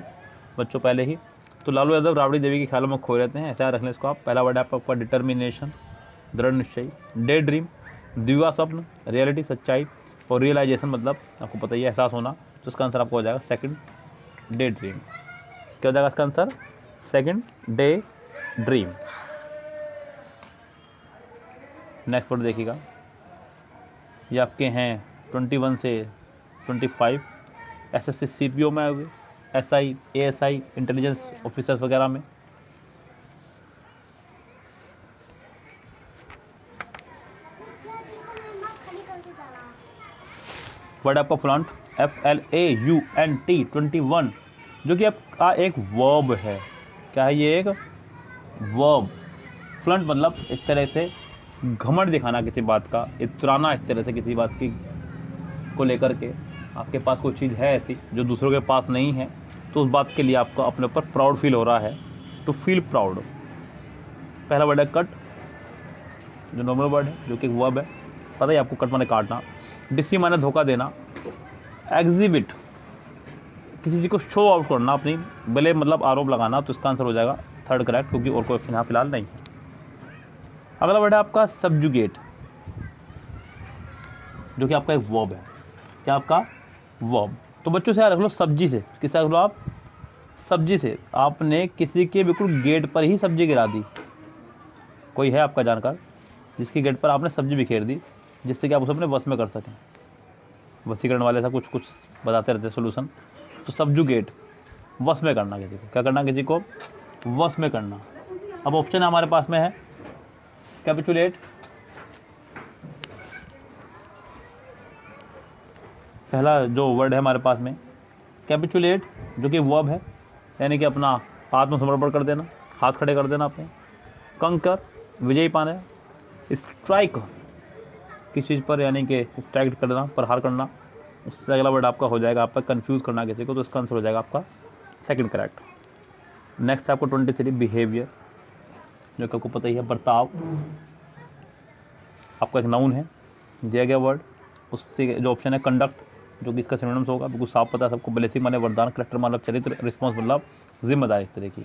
बच्चों पहले ही। तो लालू यादव राबड़ी देवी के ख्यालों में खोए रहते हैं, ऐसा रख लें इसको आप। पहला वर्ड है आपका डिटर्मिनेशन, दृढ़ निश्चय। डे ड्रीम, दिवा स्वप्न, रियलिटी सच्चाई, और रियलाइजेशन मतलब आपको पता ही है एहसास होना। तो इसका आंसर आपको हो जाएगा सेकंड, डे ड्रीम। क्या हो जाएगा इसका answer? Second, day dream. Next word देखिएगा, ये आपके हैं 21 से 25 SSC CPO में आए हुए, SI ASI इंटेलिजेंस ऑफिसर्स वगैरह में। वर्ड आपका फ्लंट, FLAUNT 21, जो कि आपका एक वर्ब है। क्या है ये? एक वर्ब। फ्लंट मतलब एक तरह से घमंड दिखाना किसी बात का, इतराना एक तरह से किसी बात की को लेकर के। आपके पास कोई चीज़ है ऐसी जो दूसरों के पास नहीं है, तो उस बात के लिए आपको अपने ऊपर प्राउड फील हो रहा है, टू फील प्राउड। पहला वर्ड है कट, जो नॉर्मल वर्ड है, जो कि एक वर्ब है, पता ही आपको, कट माने काटना। डिसी माने धोखा देना। एग्जिबिट, किसी चीज़ को शो आउट करना अपनी, भले मतलब आरोप लगाना। तो इसका आंसर हो जाएगा थर्ड करेक्ट, क्योंकि और कोई ऑप्शन यहाँ फिलहाल नहीं है। अगला वर्ड है आपका सब्जुगेट, जो कि आपका एक वर्ब है। क्या आपका? वर्ब। तो बच्चों से रख लो सब्जी से। किससे रख लो आप? सब्जी से। आपने किसी के बिल्कुल गेट पर ही सब्जी गिरा दी। कोई है आपका जानकार जिसकी गेट पर आपने सब्जी बिखेर दी, जिससे कि आप उसे अपने वश में कर सकें। वशीकरण वाले ऐसा कुछ कुछ बताते रहते हैं सोल्यूशन। तो सब्जुगेट, वश में करना किसी को। क्या करना? किसी को वश में करना। अब ऑप्शन हमारे पास में है कैपिचुलेट, पहला जो वर्ड है हमारे पास में कैपिचुलेट, जो कि वर्ब है, यानी कि अपना आत्मसमर्पण कर देना, हाथ खड़े कर देना अपने। कंकर, विजयी पाना। स्ट्राइक, किसी चीज़ पर यानी कि स्ट्राइक करना, प्रहार करना। उससे अगला वर्ड आपका हो जाएगा आपका कंफ्यूज करना किसी को। तो इसका आंसर हो जाएगा आपका सेकंड करेक्ट। नेक्स्ट आपको 23 बिहेवियर, जो कि आपको पता ही है, बर्ताव। आपका एक नाउन है, दिया गया वर्ड, उससे जो ऑप्शन है कंडक्ट, जो कि इसका सिनोनिम्स होगा, बिल्कुल साफ पता है सबको। ब्लेसिंग माने वरदान, करेक्टर मतलब चरित्र, रिस्पॉन्स मतलब जिम्मेदारी इस तरह की।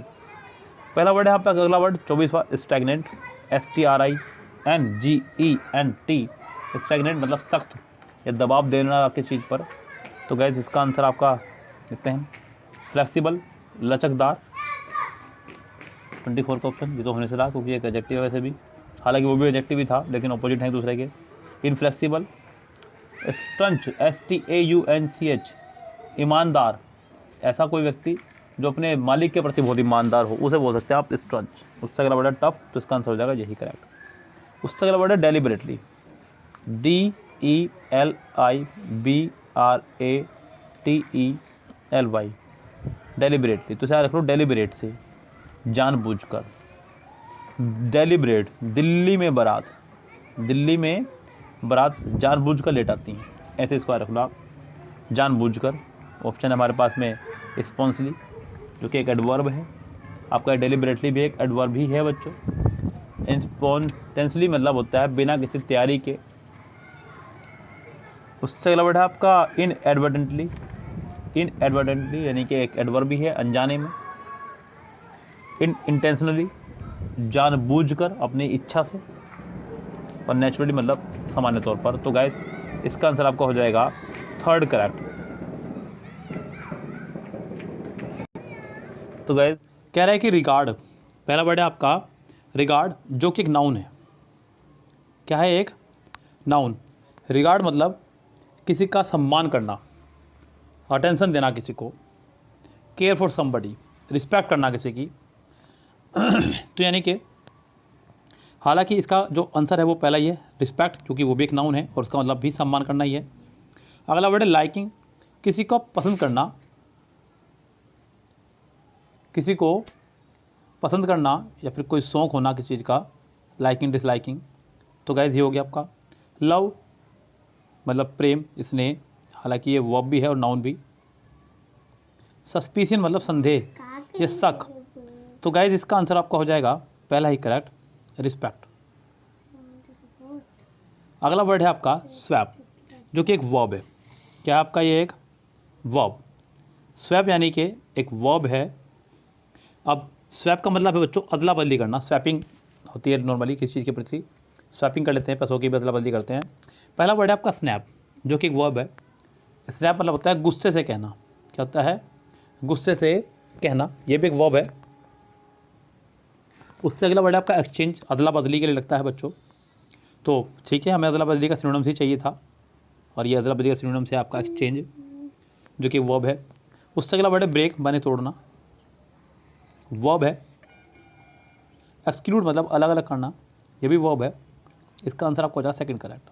पहला वर्ड है आपका। अगला वर्ड 24वां स्टैग्नेंट, STRINGENT, स्टैग्नेंट मतलब सख्त या दबाव देना किसी चीज़ पर। तो गैस इसका आंसर आपका देखते हैं फ्लेक्सिबल, लचकदार। 24 का ऑप्शन ये तो होने से रहा, क्योंकि एक एडजेक्टिव है वैसे भी, हालांकि वो भी एडजेक्टिव ही था लेकिन ऑपोजिट है एक दूसरे के। इनफ्लेक्सिबल। स्टंच, STAUNCH, ईमानदार, ऐसा कोई व्यक्ति जो अपने मालिक के प्रति बहुत ईमानदार हो, उसे बोल सकते हैं आप स्टंच। उससे अगला वर्ड है टफ, तो इसका आंसर हो जाएगा यही करेक्ट। उससे अगला वर्ड है डेलिबरेटली, DELIBRATELY, डेलिबरेटली। तो इसे रख लो डेलिबरेट से, जानबूझकर। डेलिबरेट, दिल्ली में बारात, दिल्ली में बारात जानबूझकर लेट आती हैं, ऐसे इसको रख लो आप, जानबूझकर। ऑप्शन है हमारे पास में रिस्पॉन्सली, जो कि एक एडवर्ब है। आपका डेलिबरेटली भी एक एडवर्ब ही है बच्चों। इंस्पॉन्टेंसली मतलब होता है बिना किसी तैयारी के। उससे अगला वर्ड है आपका इनएडवर्टेंटली, इनएडवर्टेंटली यानी कि एक एडवर्ब भी है, अनजाने में। इंटेंशनली, जानबूझकर अपनी इच्छा से। और नेचुरली मतलब सामान्य तौर पर। तो गाइस इसका आंसर आपका हो जाएगा थर्ड करेक्ट। तो गाइस कह रहा है कि रिगार्ड, पहला वर्ड है आपका रिगार्ड, जो कि एक नाउन है। क्या है? एक नाउन। रिगार्ड मतलब किसी का सम्मान करना, अटेंशन देना किसी को, केयर फॉर समबडी, रिस्पेक्ट करना किसी की। तो यानी कि हालांकि इसका जो आंसर है वो पहला ही है, रिस्पेक्ट, क्योंकि वो भी एक नाउन है और उसका मतलब भी सम्मान करना ही है। अगला वर्ड है लाइकिंग, किसी को पसंद करना, किसी को पसंद करना या फिर कोई शौक होना किसी चीज़ का, लाइकिंग डिसलाइकिंग। तो गाइस ये हो गया आपका। लव मतलब प्रेम, स्नेह, हालांकि ये वर्ब भी है और नाउन भी। सस्पिशन मतलब संदेह या शक। तो गाइस इसका आंसर आपका हो जाएगा पहला ही करेक्ट, रिस्पेक्ट। अगला वर्ड है आपका स्वैप, जो कि एक वर्ब है। क्या आपका ये एक वर्ब, स्वैप यानी कि एक वर्ब है। अब स्वैप का मतलब है बच्चों अदला बदली करना, स्वैपिंग होती है नॉर्मली किसी चीज़ के प्रति, स्वैपिंग कर लेते हैं, पैसों की भी अदला बदली करते हैं। पहला वर्ड है आपका स्नैप, जो कि एक वर्ब है। स्नैप मतलब होता है गुस्से से कहना। क्या होता है? गुस्से से कहना, ये भी एक वर्ब है। उससे अगला वर्ड है आपका एक्सचेंज, अदला बदली के लिए लगता है बच्चों। तो ठीक है, हमें अदला बदली का सिनोनिम्स ही चाहिए था और ये अदला बदली का सिनोनिम्स है आपका एक्सचेंज, जो कि वर्ब है। उससे अगला वर्ड है ब्रेक, बने तोड़ना, वर्ब है। एक्सक्लूड मतलब अलग अलग करना, ये भी वर्ब है। इसका आंसर आपको हो जाएगा सेकंड करेक्ट।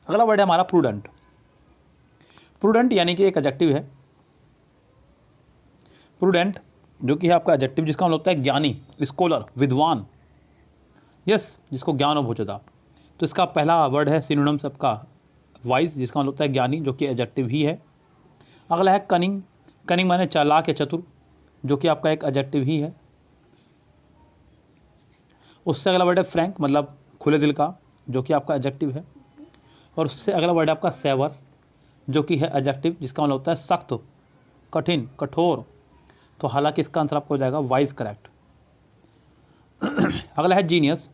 अगला वर्ड है हमारा प्रूडेंट। प्रूडेंट यानी कि एक एडजेक्टिव है। प्रूडेंट जो कि है आपका एडजेक्टिव, जिसका मतलब होता है ज्ञानी, स्कॉलर, विद्वान, यस, जिसको ज्ञान हो बहुत ज़्यादा। तो इसका पहला वर्ड है सिनोनिम्स आपका वाइज, जिसका मतलब होता है ज्ञानी, जो कि एडजेक्टिव ही है। अगला है कनिंग, कनिंग माने चालाक या चतुर, जो कि आपका एक एडजेक्टिव ही है। उससे अगला वर्ड है फ्रैंक, मतलब खुले दिल का, जो कि आपका एडजेक्टिव है। और उससे अगला वर्ड है आपका सेवर, जो कि है एडजेक्टिव, जिसका मतलब होता है सख्त, कठिन, कठोर। तो हालांकि इसका आंसर आपको हो जाएगा वाइज करेक्ट। अगला है जीनियस,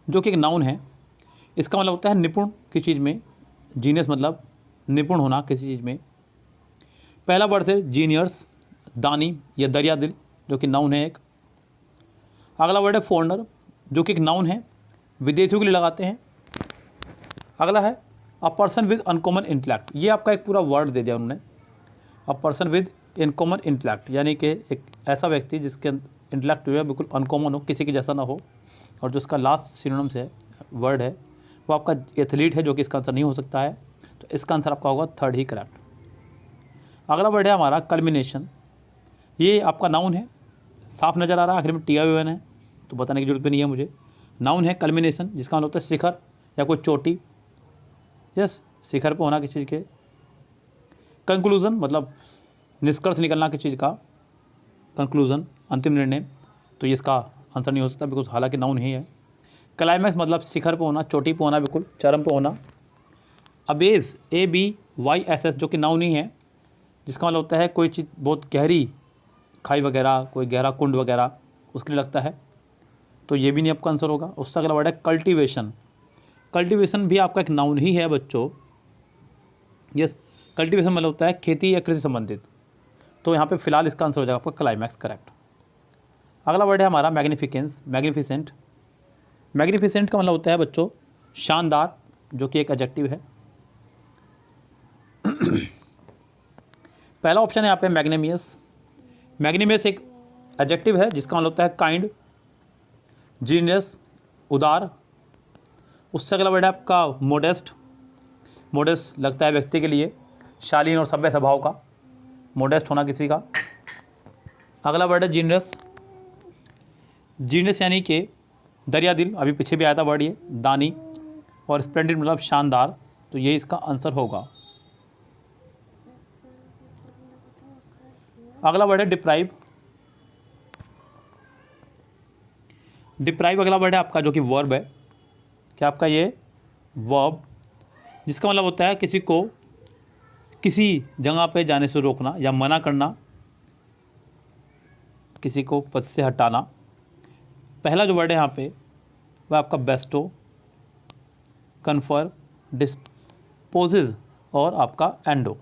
जो कि एक नाउन है। इसका मतलब होता है निपुण किसी चीज़ में। जीनियस मतलब निपुण होना किसी चीज़ में। पहला वर्ड है जीनियर्स, दानी या दरिया दिल, जो कि नाउन है एक। अगला वर्ड है फॉरनर, जो कि एक नाउन है, विदेशियों के लिए लगाते हैं। अगला है a person with uncommon intellect, ये आपका एक पूरा वर्ड दे दिया उन्होंने, अ पर्सन विद इनकॉमन इंटेलेक्ट, यानी कि एक ऐसा व्यक्ति जिसके इंटेलेक्ट जो है बिल्कुल अनकॉमन हो, किसी की जैसा ना हो। और जो इसका लास्ट सिनोनिम्स है वर्ड है वो आपका एथलीट है, जो कि इसका आंसर नहीं हो सकता है। तो इसका आंसर आपका होगा थर्ड ही करेक्ट। अगला वर्ड है हमारा कल्मिनेशन, ये आपका नाउन है, साफ नज़र आ रहा है, आखिर में TION है, तो बताने की जरूरत भी नहीं है मुझे। नाउन है कल्मिनेशन, जिसका मतलब होता है शिखर या कोई चोटी, यस, शिखर पर होना किसी चीज़ के। कंक्लूज़न मतलब निष्कर्ष निकलना किसी चीज़ का, कंक्लूज़न, अंतिम निर्णय। तो ये इसका आंसर नहीं हो सकता, बिकॉज हालांकि नाउन ही है। क्लाइमैक्स मतलब शिखर पर होना, चोटी पर होना, बिल्कुल चरम पर होना। अबेज, ABYSS, जो कि नाउन ही है, जिसका मतलब होता है कोई चीज़ बहुत गहरी, खाई वगैरह, कोई गहरा कुंड वगैरह, उसके लिए लगता है। तो ये भी नहीं आपका आंसर होगा। उससे अगला वर्ड है कल्टीवेशन, कल्टीवेशन भी आपका एक नाउन ही है बच्चों, यस। कल्टीवेशन मतलब होता है खेती या कृषि संबंधित। तो यहाँ पे फिलहाल इसका आंसर हो जाएगा आपका क्लाइमैक्स करेक्ट। अगला वर्ड है हमारा मैग्निफिकेंस, मैग्निफिसेंट। मैग्निफिसेंट का मतलब होता है बच्चों शानदार, जो कि एक एडजेक्टिव है। पहला ऑप्शन है यहाँ पे मैग्नेमियस। मैग्नेमियस एक एडजेक्टिव है, जिसका मतलब होता है काइंड, जीनियस, उदार। उससे अगला वर्ड है आपका मोडेस्ट, मोडेस्ट लगता है व्यक्ति के लिए शालीन और सभ्य स्वभाव का, मोडेस्ट होना किसी का। अगला वर्ड है जीनियस, जीनियस यानी कि दरिया दिल, अभी पीछे भी आया था वर्ड ये, दानी। और स्प्लेंडिड मतलब शानदार, तो ये इसका आंसर होगा। अगला वर्ड है डिप्राइव, डिप्राइव अगला वर्ड है आपका, जो कि वर्ब है। क्या आपका ये वर्ब, जिसका मतलब होता है किसी को किसी जगह पे जाने से रोकना या मना करना, किसी को पद से हटाना। पहला जो वर्ड है यहाँ पे वह आपका बेस्टो, कन्फर, डिस्पोजेज और आपका एंडो।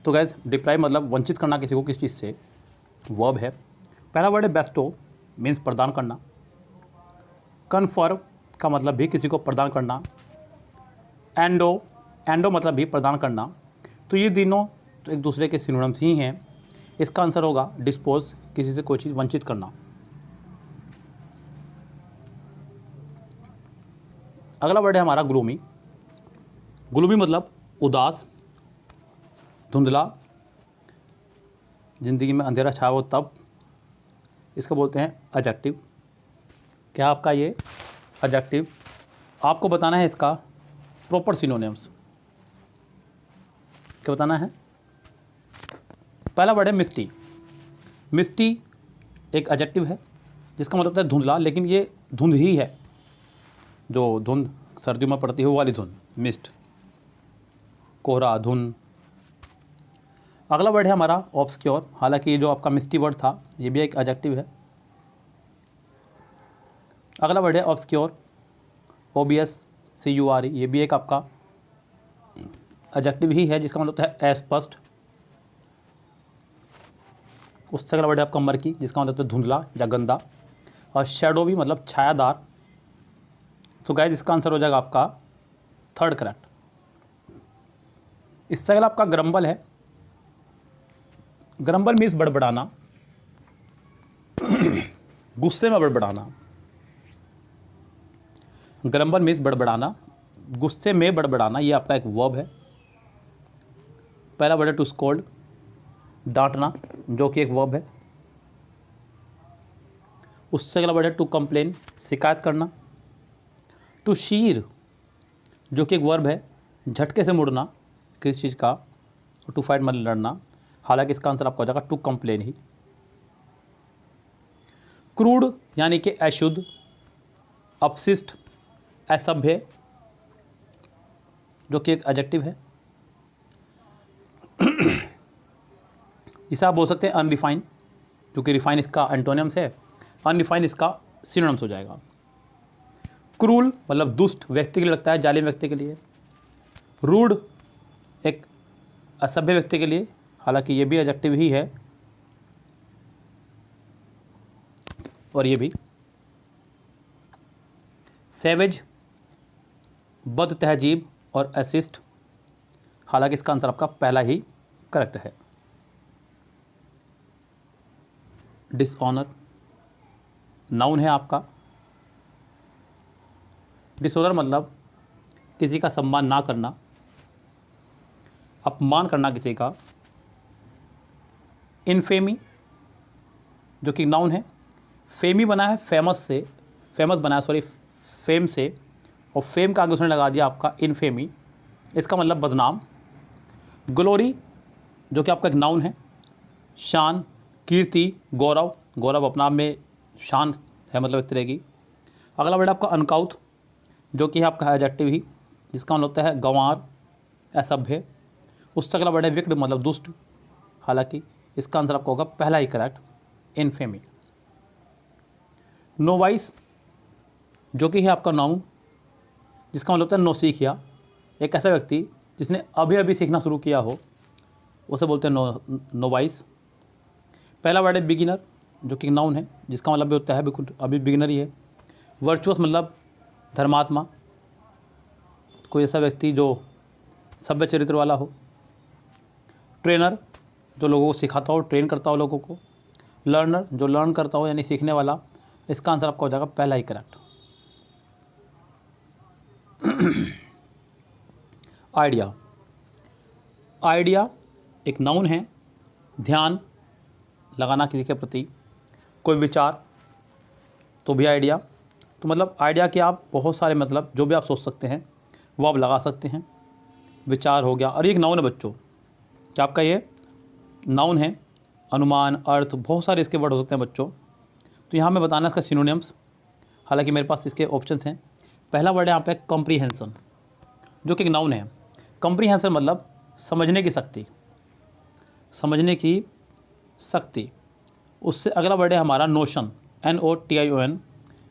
तो गैस डिप्राइव मतलब वंचित करना किसी को किस चीज़ से, वर्ब है। पहला वर्ड है बेस्टो, मीन्स प्रदान करना। कन्फर का मतलब भी किसी को प्रदान करना। एंडो, एंडो मतलब भी प्रदान करना। तो ये तीनों तो एक दूसरे के सिनोनिम्स ही हैं। इसका आंसर होगा डिस्पोज, किसी से कोई चीज़ वंचित करना। अगला वर्ड है हमारा ग्लूमी। ग्लूमी मतलब उदास, धुंधला, ज़िंदगी में अंधेरा छाया हो तब। इसको बोलते हैं एडजेक्टिव। क्या आपका ये एडजेक्टिव? आपको बताना है इसका प्रॉपर सिनोनिम्स। क्या बताना है? पहला वर्ड है मिस्टी। मिस्टी एक एडजेक्टिव है जिसका मतलब होता है धुंधला, लेकिन ये धुंध ही है, जो धुंध सर्दियों में पड़ती है वो वाली धुंध, मिस्ट, कोहरा, धुंध। अगला वर्ड है हमारा ऑब्सक्योर। हालांकि ये जो आपका मिस्टी वर्ड था ये भी एक एडजेक्टिव है। अगला वर्ड है ऑब्सक्योर, OBSCURE, ये भी एक आपका एडजेक्टिव ही है जिसका मतलब होता है अस्पष्ट। उससे अगला वर्ड है आपका मर्की, जिसका मतलब होता है धुंधला या गंदा। और शैडोवी मतलब छायादार। तो गाइस इसका आंसर हो जाएगा आपका थर्ड करेक्ट। इससे अगला आपका ग्रम्बल है। ग्रम्बल मीन्स बड़बड़ाना, गुस्से में बड़बड़ाना। ग्रम्बल मीन्स बड़बड़ाना, गुस्से में बड़बड़ाना, ये आपका एक वर्ब है। पहला वर्ड है टू स्कोल्ड, डांटना, जो कि एक वर्ब है। उससे अगला वर्ड है टू कंप्लेन, शिकायत करना। टू शीर, जो कि एक वर्ब है, झटके से मुड़ना किसी चीज़ का। और टू फाइट मतलब लड़ना। हालांकि इसका आंसर आपका हो जाएगा टू कंप्लेन ही। क्रूड यानी कि अशुद्ध, अपशिष्ट, असभ्य, जो कि एक एडजेक्टिव है। जिसे आप बोल सकते हैं अनरिफाइन, क्योंकि रिफाइन इसका एंटोनिम्स है, अनरिफाइन इसका सिनोनिम्स हो जाएगा। क्रूल मतलब दुष्ट व्यक्ति के लिए लगता है, जालिम व्यक्ति के लिए। रूड एक असभ्य व्यक्ति के लिए, हालांकि ये भी एडजेक्टिव ही है। और ये भी सैवेज, बद तहजीब और असिस्ट। हालांकि इसका आंसर आपका पहला ही करेक्ट है। डिसऑनर नाउन है आपका। डिसऑनर मतलब किसी का सम्मान ना करना, अपमान करना किसी का। इनफेमी जो कि नाउन है। फेमी बना है फेमस से, फेमस बना है सॉरी फेम से, और फेम का आगे उसने लगा दिया आपका इनफेमी, इसका मतलब बदनाम। ग्लोरी जो कि आपका एक नाउन है। शान, कीर्ति, गौरव, गौरव अपना आप में शान है, मतलब एक तरह की। अगला वर्ड आपका अनकाउथ, जो कि है आपका एडजेक्टिव ही, जिसका मतलब होता है गंवार, असभ्य। उससे अगला वर्ड है विक्ड मतलब दुष्ट। हालांकि इसका आंसर आपका होगा पहला ही करेक्ट, इनफेमी। नोवाइस जो कि है आपका नाउन, जिसका मतलब होता है नौसिखिया, एक ऐसा व्यक्ति जिसने अभी अभी सीखना शुरू किया हो, उसे बोलते हैं नोवाइस। पहला वर्ड है बिगिनर, जो कि नाउन है, जिसका मतलब भी होता है बिल्कुल अभी बिगिनर ही है। वर्चुअस मतलब धर्मात्मा, कोई ऐसा व्यक्ति जो सभ्य चरित्र वाला हो। ट्रेनर जो लोगों को सिखाता हो, ट्रेन करता हो लोगों को। लर्नर जो लर्न करता हो यानी सीखने वाला। इसका आंसर आपका हो जाएगा पहला ही करेक्ट। आइडिया, आइडिया एक नाउन है, ध्यान लगाना किसी के प्रति, कोई विचार, तो भी आइडिया। तो मतलब आइडिया के आप बहुत सारे मतलब जो भी आप सोच सकते हैं वो आप लगा सकते हैं। विचार हो गया, और एक नाउन है बच्चों, क्या आपका ये नाउन है। अनुमान, अर्थ, बहुत सारे इसके वर्ड हो सकते हैं बच्चों। तो यहाँ मैं बताना इसका सिनोनिम्स, हालांकि मेरे पास इसके ऑप्शंस हैं। पहला वर्ड है यहाँ पे कॉम्प्रीहेंशन, जो कि एक नाउन है। कॉम्प्रीहेंशन मतलब समझने की शक्ति, समझने की शक्ति। उससे अगला वर्ड है हमारा नोशन, NOTION,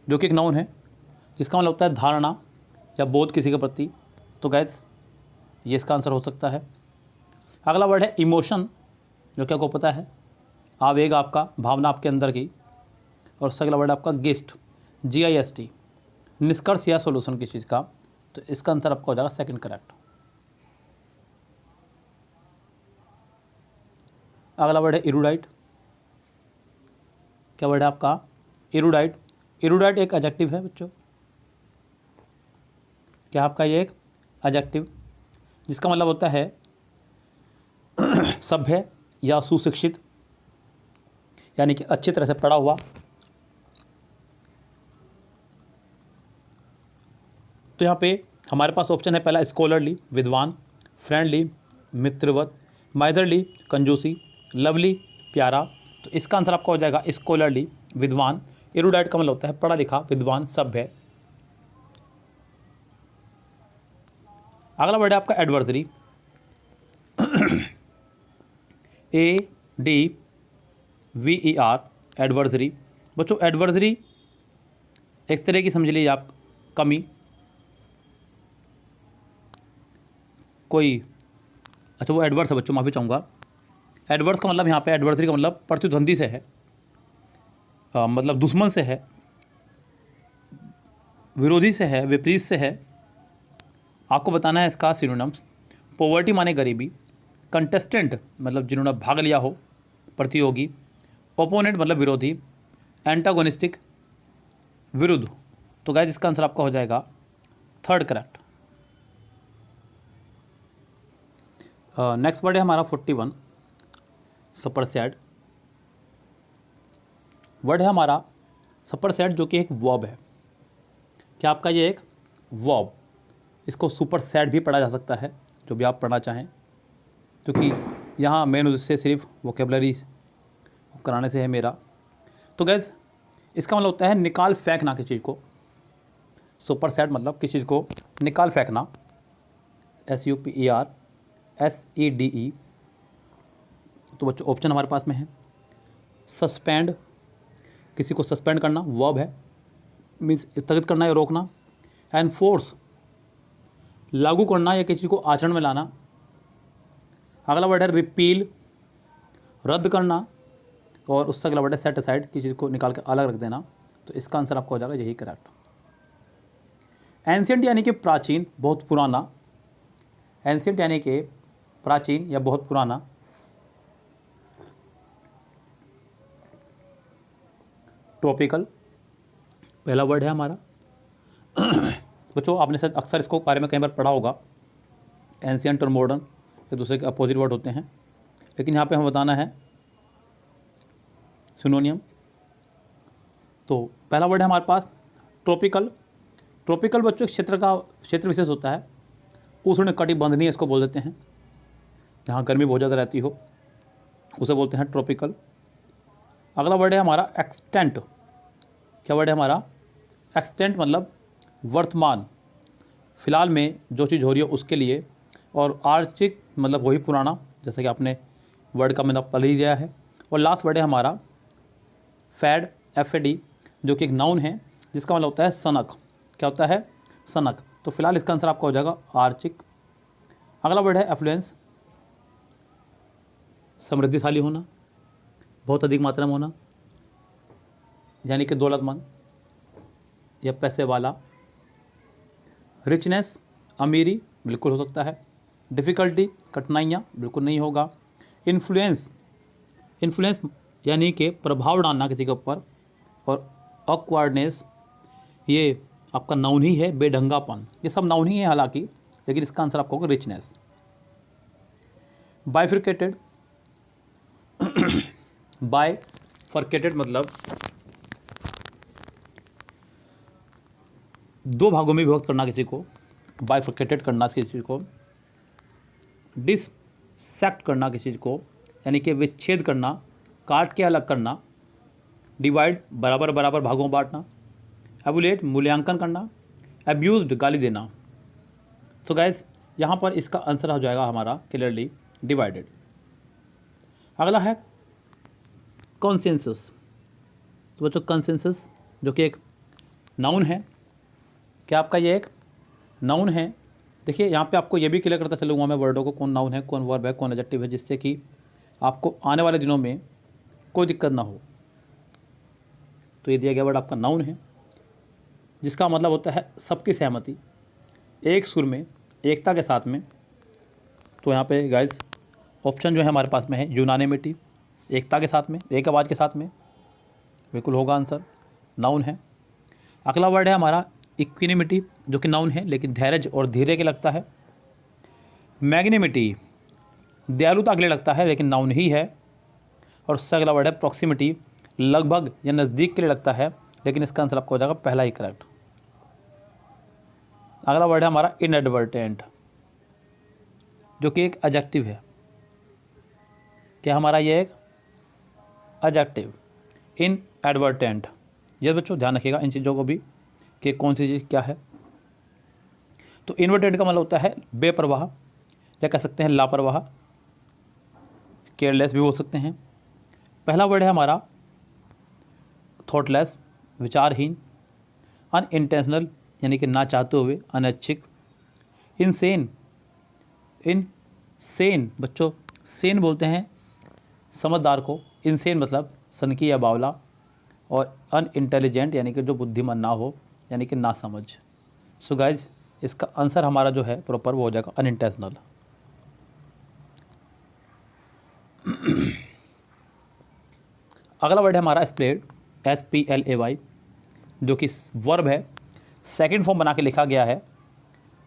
जो कि एक नाउन है, जिसका मतलब होता है धारणा या बोध किसी के प्रति। तो गैस ये इसका आंसर हो सकता है। अगला वर्ड है इमोशन, जो कि आपको पता है आवेग, आपका भावना आपके अंदर की। और उससे अगला वर्ड आपका GIST, GIST, निष्कर्ष या सोल्यूशन किसी चीज़ का। तो इसका आंसर आपका हो जाएगा सेकंड करेक्ट। अगला वर्ड है इरूडाइट। क्या वर्ड है आपका? इरूडाइट। इरूडाइट एक एडजेक्टिव है बच्चों। क्या आपका ये एक एडजेक्टिव, जिसका मतलब होता है सभ्य या सुशिक्षित, यानी कि अच्छी तरह से पढ़ा हुआ। तो यहाँ पे हमारे पास ऑप्शन है पहला स्कॉलरली विद्वान, फ्रेंडली मित्रवत, माइजरली कंजूसी, लवली प्यारा। तो इसका आंसर आपका हो जाएगा स्कॉलरली विद्वान। एरुडाइट का मतलब होता है पढ़ा लिखा, विद्वान, सभ्य। अगला वर्ड है आपका एडवर्सरी। ADVER, adversary. बच्चों एडवर्सरी एक तरह की समझ लीजिए आप कमी, कोई, अच्छा वो एडवर्स है बच्चों, माफ़ी चाहूँगा। एडवर्स का मतलब यहाँ पे एडवर्सरी का मतलब प्रतिद्वंदी से है, मतलब दुश्मन से है, विरोधी से है, विपरीत से है। आपको बताना है इसका सिनोनिम्स। पॉवर्टी माने गरीबी, कंटेस्टेंट मतलब जिन्होंने भाग लिया हो, प्रतियोगी, ओपोनेंट मतलब विरोधी, एंटागोनिस्टिक विरुद्ध। तो गाइस इसका आंसर आपका हो जाएगा थर्ड करेक्ट। नेक्स्ट वर्ड है हमारा 41 सुपर सैड। वर्ड है हमारा सुपर सैड, जो कि एक वर्ब है। क्या आपका ये एक वर्ब, इसको सुपर सैड भी पढ़ा जा सकता है, जो भी आप पढ़ना चाहें, क्योंकि यहाँ मेन उद्देश्य सिर्फ वोकेबलरी कराने से है मेरा। तो गैस इसका मतलब होता है निकाल फेंकना किसी चीज़ को। सुपर सैड मतलब किसी चीज़ को निकाल फेंकना, SUPERSEDE। तो बच्चों ऑप्शन हमारे पास में है सस्पेंड, किसी को सस्पेंड करना वर्ब है, मीन्स स्थगित करना या रोकना। एनफोर्स लागू करना या किसी को आचरण में लाना। अगला वर्ड है रिपील, रद्द करना। और उससे अगला वर्ड है सेट असाइड, किसी चीज़ को निकाल के अलग रख देना। तो इसका आंसर आपका हो जाएगा यही करेक्ट। एंशियंट यानी कि प्राचीन, बहुत पुराना। एंशियंट यानी कि प्राचीन या बहुत पुराना। ट्रॉपिकल पहला वर्ड है हमारा। बच्चों आपने शायद अक्सर इसको बारे में कई बार पढ़ा होगा। एंशियंट और मॉडर्न एक दूसरे के अपोजिट वर्ड होते हैं, लेकिन यहाँ पे हमें बताना है सिनोनियम। तो पहला वर्ड है हमारे पास ट्रॉपिकल। ट्रॉपिकल बच्चों क्षेत्र विशेष होता है, उष्ण कटिबंधनीय इसको बोल देते हैं, जहाँ गर्मी बहुत ज़्यादा रहती हो उसे बोलते हैं ट्रॉपिकल। अगला वर्ड है हमारा एक्सटेंट। क्या वर्ड है हमारा? एक्सटेंट मतलब वर्तमान, फिलहाल में जो चीज़ हो रही है उसके लिए। और आर्चिक मतलब वही पुराना, जैसा कि आपने वर्ड का मतलब पढ़ ही दिया है। और लास्ट वर्ड है हमारा फैड, FAD, जो कि एक नाउन है, जिसका मतलब होता है सनक। क्या होता है? सनक। तो फिलहाल इसका आंसर आपका हो जाएगा आर्चिक। अगला वर्ड है एफ्लुएंस, समृद्धिशाली होना, बहुत अधिक मात्रा में होना, यानी कि दौलतमंद या पैसे वाला। रिचनेस अमीरी बिल्कुल हो सकता है। डिफ़िकल्टी कठिनाइयाँ बिल्कुल नहीं होगा। इन्फ्लुएंस यानी कि प्रभाव डालना किसी के ऊपर। और ऑकवर्डनेस ये आपका नाउन ही है, बेढंगापन। ये सब नाउन ही है हालांकि, लेकिन इसका आंसर आपका होगा रिचनेस। बाइफर्केटेड बाइफर्केटेड मतलब दो भागों में विभक्त करना किसी को, बाइफर्केटेड करना किसी चीज़ को। डिससेक्ट करना किसी चीज़ को, यानी कि विच्छेद करना, काट के अलग करना। डिवाइड बराबर बराबर भागों में बांटना। एबुलेट मूल्यांकन करना। एब्यूज्ड गाली देना। तो गैस यहाँ पर इसका आंसर हो जाएगा हमारा क्लियरली डिवाइडेड। अगला है कॉन्सेंसस। तो बच्चों कंसेंसस जो कि एक नाउन है। क्या आपका ये एक नाउन है? देखिए यहाँ पे आपको ये भी क्लियर करता चलूँगा मैं वर्डों को, कौन नाउन है, कौन वर्ब है, कौन एडजेक्टिव है, जिससे कि आपको आने वाले दिनों में कोई दिक्कत ना हो। तो ये दिया गया वर्ड आपका नाउन है, जिसका मतलब होता है सबकी सहमति, एक सुर में, एकता के साथ में। तो यहाँ पे गाइस ऑप्शन जो है हमारे पास में है यूनानिमिटी, एकता के साथ में, एक आवाज़ के साथ में, बिल्कुल होगा आंसर, नाउन है। अगला वर्ड है हमारा इक्विनिमिटी, जो कि नाउन है लेकिन धैर्य और धीरे के लगता है। मैग्निमिटी, दयालुता के लिए लगता है लेकिन नाउन ही है। और उससे अगला वर्ड है प्रॉक्सिमिटी, लगभग या नज़दीक के लिए लगता है, लेकिन इसका आंसर आपको हो जाएगा पहला ही करेक्ट। अगला वर्ड है हमारा इनएडवर्टेंट, जो कि एक एडजेक्टिव है। क्या हमारा ये एक एडजेक्टिव, इनएडवर्टेंट। ये बच्चों ध्यान रखिएगा इन चीज़ों को भी कि कौन सी चीज़ क्या है। तो इनवर्टेंट का मतलब होता है बेपरवाह, या कह सकते हैं लापरवाह, केयरलेस भी बोल सकते हैं। पहला वर्ड है हमारा थॉटलेस, विचारहीन। अनइंटेंशनल यानी कि ना चाहते हुए, अनैच्छिक। इनसेन, इनसेन बच्चों सेन बोलते हैं समझदार को, इनसेन मतलब सनकी या बावला। और अनइंटेलिजेंट यानी कि जो बुद्धिमान ना हो, यानी कि ना समझ। सो गाइज इसका आंसर हमारा जो है प्रॉपर वो हो जाएगा अनइंटेंशनल। अगला वर्ड है हमारा स्प्लेड, SPLAY, जो कि वर्ब है, सेकंड फॉर्म बना के लिखा गया है।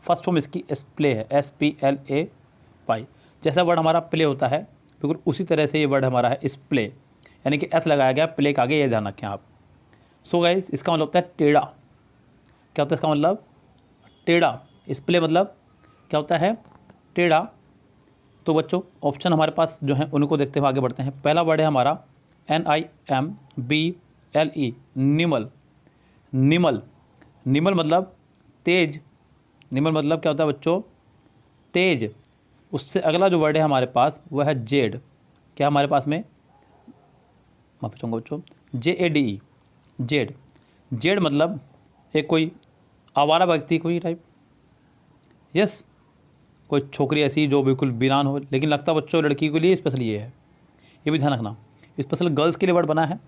फर्स्ट फॉर्म इसकी स्प्ले है, SPLAY। जैसा वर्ड हमारा प्ले होता है बिल्कुल उसी तरह से ये वर्ड हमारा है स्प्ले, यानी कि S लगाया गया प्ले के आगे, ये ध्यान रखें आप। सो गाइस इसका मतलब होता है टेढ़ा। क्या होता है इसका मतलब? टेढ़ा। स्प्ले मतलब क्या होता है? टेढ़ा। तो बच्चों ऑप्शन हमारे पास जो हैं उनको देखते हुए आगे बढ़ते हैं। पहला वर्ड है हमारा NIMBLE, निमल। निमल, निमल मतलब तेज। निमल मतलब क्या होता है बच्चों? तेज। उससे अगला जो वर्ड है हमारे पास वह है जेड। क्या हमारे पास में? मैं पूछूंगा बच्चों, JADE, जेड। जेड मतलब एक कोई आवारा व्यक्ति, कोई टाइप। यस, कोई छोकरी ऐसी जो बिल्कुल वीरान हो, लेकिन लगता बच्चों लड़की के लिए स्पेशल ये है, ये भी ध्यान रखना, स्पेशल गर्ल्स के लिए वर्ड बना है।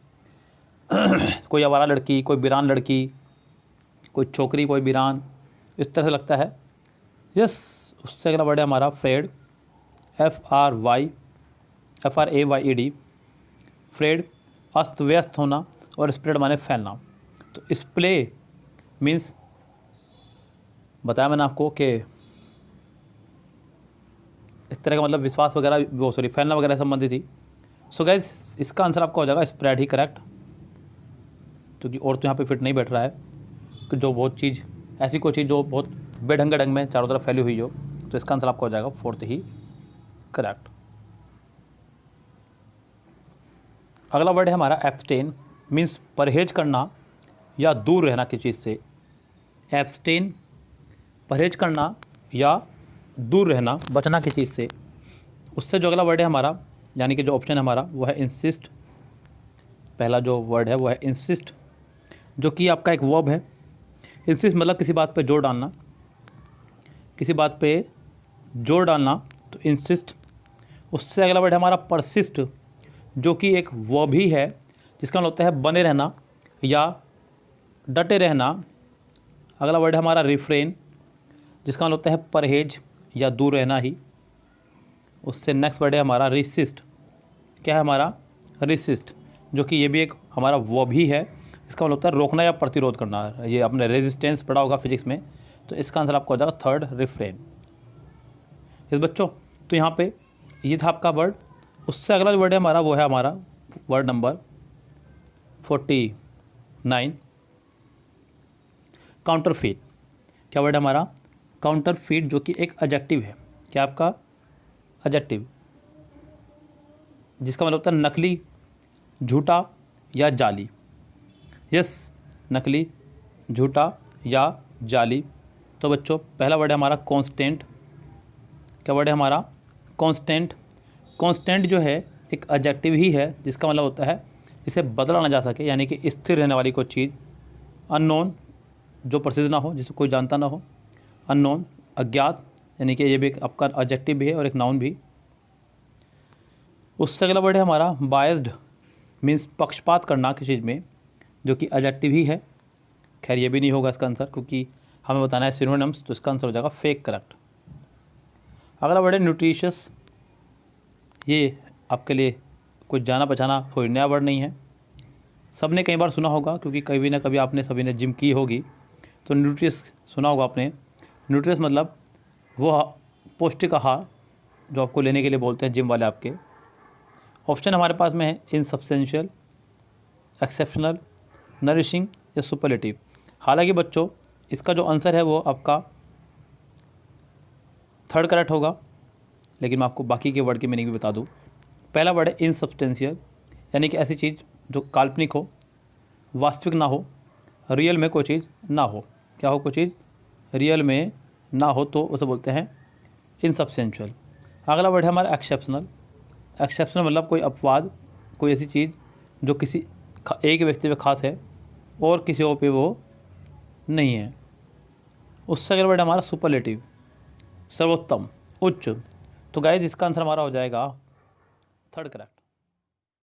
कोई आवारा लड़की, कोई वीरान लड़की, कोई छोकरी, कोई वीरान, इस तरह से लगता है। यस, उससे अगला वर्ड है हमारा फ्रेड, FRAYD, फ्रेड, अस्त व्यस्त होना, और स्प्रेड माने फैलना। तो स्प्ले मीन्स बताया मैंने आपको कि एक तरह का मतलब विश्वास वगैरह, वो सॉरी फैलना वगैरह संबंधित थी। सो गाइस इसका आंसर आपका हो जाएगा स्प्रेड ही करेक्ट, क्योंकि और तो यहाँ पे फिट नहीं बैठ रहा है कि जो बहुत चीज़ ऐसी कोई चीज़ जो बहुत बेढंग ढंग में चारों तरफ फैली हुई हो। तो इसका आंसर आपका हो जाएगा फोर्थ ही करेक्ट। अगला वर्ड है हमारा एब्सटेन, मीन्स परहेज करना या दूर रहना किसी चीज़ से। एब्सटेन, परहेज करना या दूर रहना, बचना किसी चीज़ से। उससे जो अगला वर्ड है हमारा, यानी कि जो ऑप्शन है हमारा वो है इंसिस्ट। पहला जो वर्ड है वो है इंसिस्ट, जो कि आपका एक वर्ब है। इंसिस्ट मतलब किसी बात पे जोर डालना, किसी बात पे जोर डालना, तो इंसिस्ट। उससे अगला वर्ड है हमारा परसिस्ट, जो कि एक वर्ब ही है जिसका मतलब होता है बने रहना या डटे रहना। अगला वर्ड है हमारा रिफ्रेन, जिसका मतलब होता है परहेज या दूर रहना ही। उससे नेक्स्ट वर्ड है हमारा रिसिस्ट। क्या है हमारा? रिसिस्ट, जो कि ये भी एक हमारा वर्ब ही है, इसका मतलब होता है रोकना या प्रतिरोध करना। ये आपने रेजिस्टेंस पढ़ा होगा फिजिक्स में। तो इसका आंसर आपका हो जाएगा थर्ड, रिफ्रेन। इस बच्चों तो यहाँ पे ये था आपका वर्ड। उससे अगला जो वर्ड है हमारा वो है हमारा वर्ड नंबर 49, काउंटरफीट। क्या वर्ड है हमारा? काउंटरफीट, जो कि एक एडजेक्टिव है। क्या आपका? एडजेक्टिव, जिसका मतलब होता है नकली, झूठा या जाली। यस, नकली, झूठा या जाली। तो बच्चों पहला वर्ड है हमारा कांस्टेंट। क्या वर्ड है हमारा? कांस्टेंट। कांस्टेंट जो है एक एडजेक्टिव ही है, जिसका मतलब होता है इसे बदला ना जा सके, यानी कि स्थिर रहने वाली कोई चीज़। अननोन, जो प्रसिद्ध ना हो, जिसे कोई जानता ना हो। अननोन, अज्ञात, यानी कि ये भी एक आपका एडजेक्टिव भी है और एक नाउन भी। उससे अगला वर्ड है हमारा बायस्ड, मीन्स पक्षपात करना किसी चीज़ में, जो कि एडजेक्टिव ही है। खैर ये भी नहीं होगा इसका आंसर, क्योंकि हमें बताना है सिनोनिम्स, तो इसका आंसर हो जाएगा फेक करेक्ट। अगला वर्ड है न्यूट्रिशियस, ये आपके लिए कुछ जाना पहचाना कोई नया वर्ड नहीं है, सबने कई बार सुना होगा, क्योंकि कभी ना कभी आपने सभी ने जिम की होगी। तो न्यूट्रिश सुना होगा आपने। न्यूट्रिश मतलब वो पौष्टिक आहार जो आपको लेने के लिए बोलते हैं जिम वाले आपके। ऑप्शन हमारे पास में है इनसब्सटेंशियल, एक्सेप्शनल, नरिशिंग या सुपरलेटिव। हालांकि बच्चों इसका जो आंसर है वो आपका थर्ड करेक्ट होगा, लेकिन मैं आपको बाकी के वर्ड की मीनिंग भी बता दूं। पहला वर्ड है इनसब्सटेंशियल, यानी कि ऐसी चीज़ जो काल्पनिक हो, वास्तविक ना हो, रियल में कोई चीज़ ना हो। क्या हो? कोई चीज़ रियल में ना हो तो उसे बोलते हैं इनसब्सटेंशियल। अगला वर्ड है हमारा एक्सेप्शनल। एक्सेप्शनल मतलब कोई अपवाद, कोई ऐसी चीज़ जो किसी एक व्यक्ति पे खास है और किसी और पे वो नहीं है। उससे अगला वर्ड हमारा सुपरलेटिव, सर्वोत्तम, उच्च। तो गाइज इसका आंसर हमारा हो जाएगा थर्ड करेक्ट।